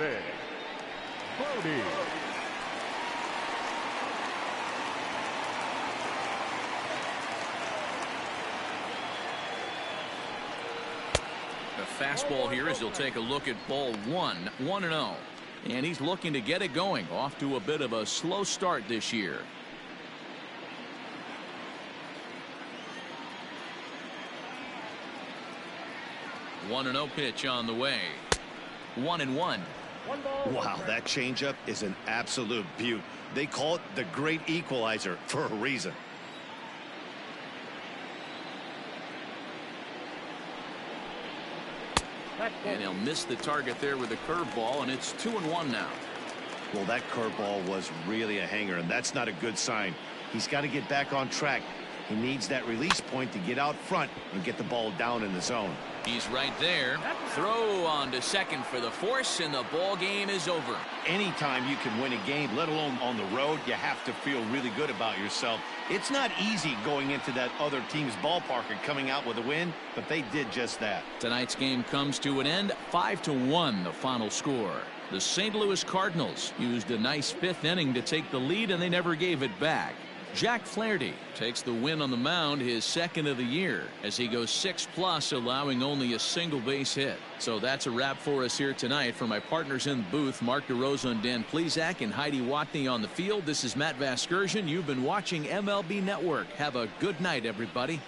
The fastball here as he'll take a look at ball 1, 1-0. And he's looking to get it going. Off to a bit of a slow start this year. One 1-0 pitch on the way. 1-1. Wow, that changeup is an absolute beaut. They call it the great equalizer for a reason. And he'll miss the target there with a curveball, and it's 2-1 now. Well, that curveball was really a hanger, and that's not a good sign. He's got to get back on track. He needs that release point to get out front and get the ball down in the zone. He's right there. Throw on to second for the force, and the ball game is over. Anytime you can win a game, let alone on the road, you have to feel really good about yourself. It's not easy going into that other team's ballpark and coming out with a win, but they did just that. Tonight's game comes to an end, 5-1 the final score. The St. Louis Cardinals used a nice fifth inning to take the lead, and they never gave it back. Jack Flaherty takes the win on the mound, his second of the year, as he goes 6+, allowing only a single base hit. So that's a wrap for us here tonight. For my partners in the booth, Mark DeRosa and Dan Plesac, and Heidi Watney on the field, this is Matt Vasgersian. You've been watching MLB Network. Have a good night, everybody.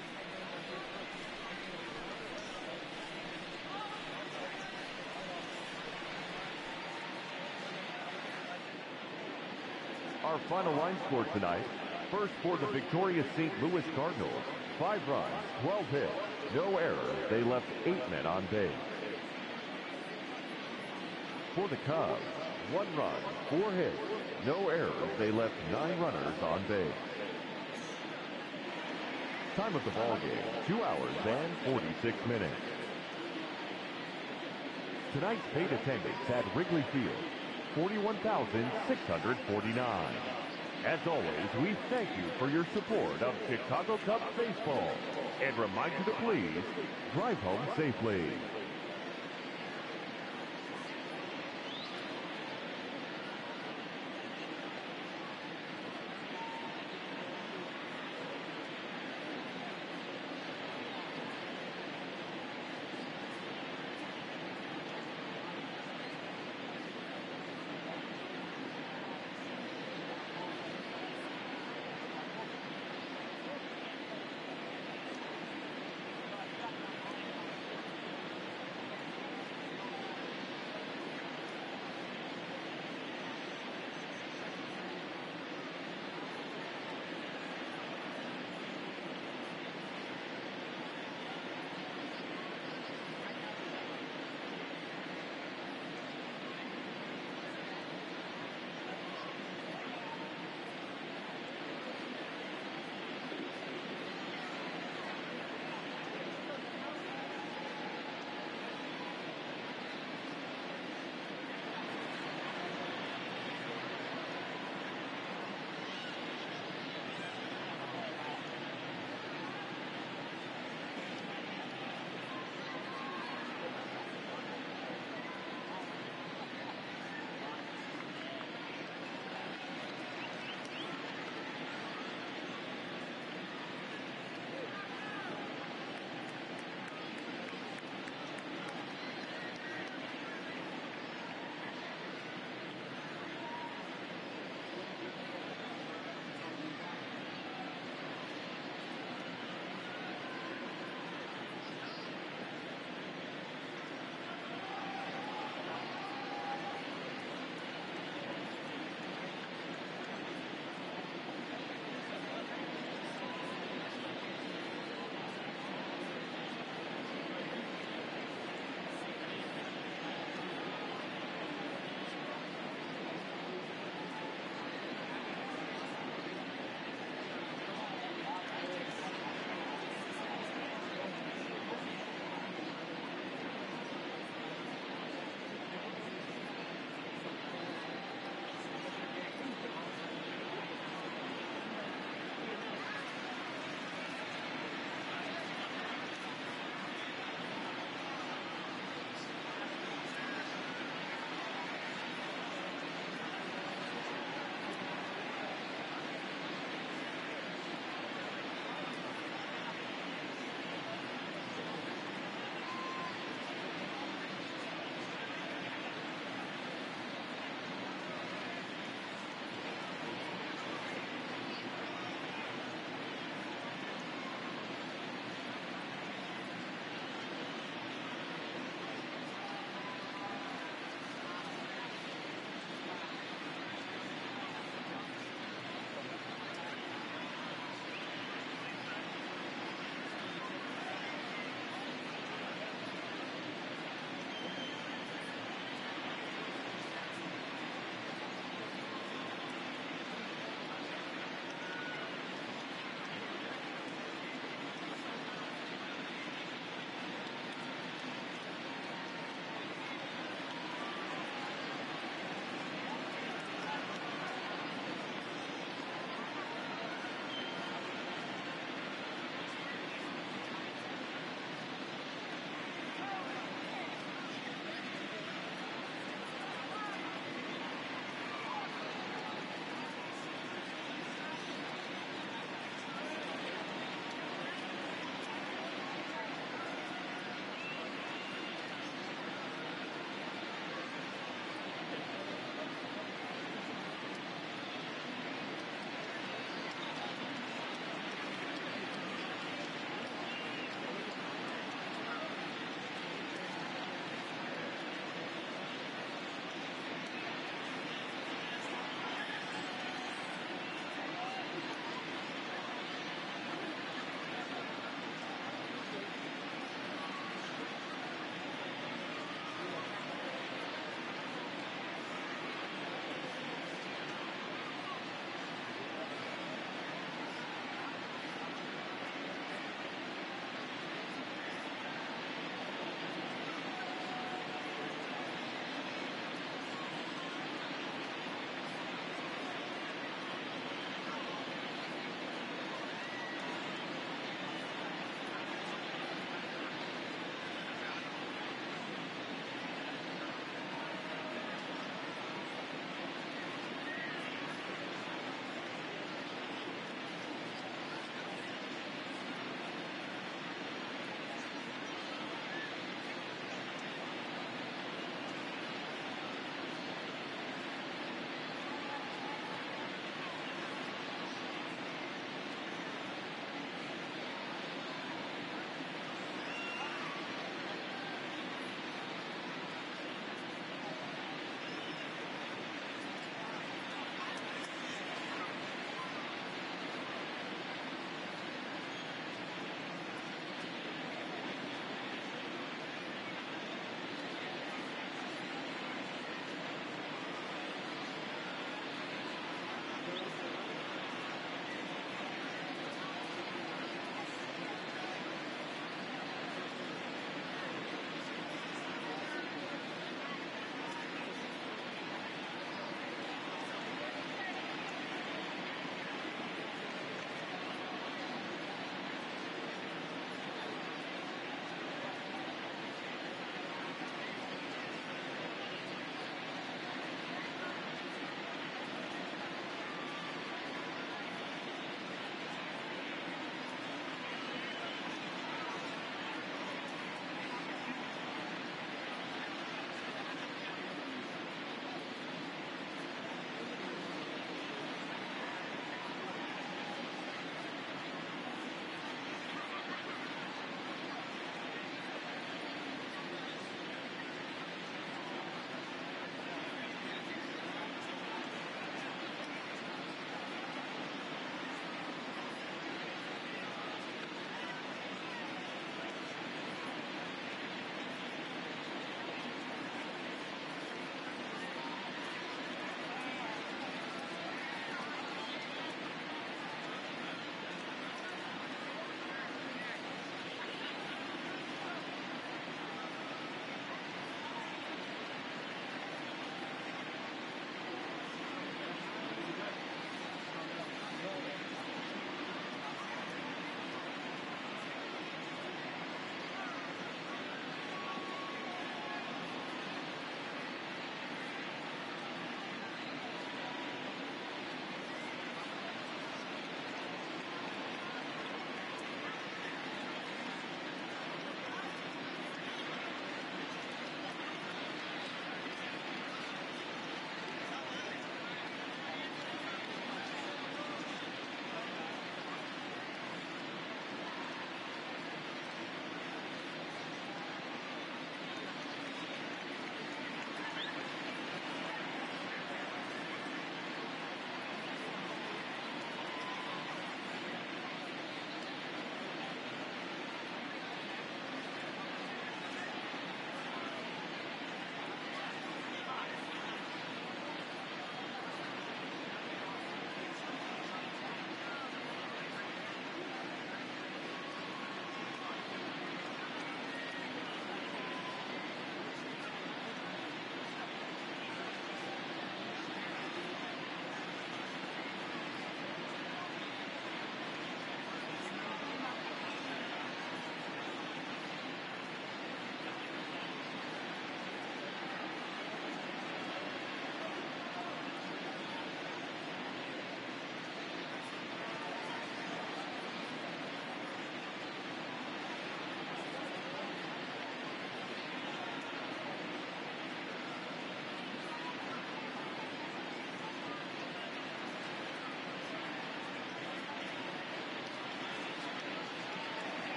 Our final line score tonight. First for the victorious St. Louis Cardinals, 5 runs, 12 hits, no errors. They left 8 men on base. For the Cubs, 1 run, 4 hits, no errors. They left 9 runners on base. Time of the ball game, 2 hours and 46 minutes. Tonight's paid attendance at Wrigley Field, 41,649. As always, we thank you for your support of Chicago Cubs baseball and remind you to please drive home safely.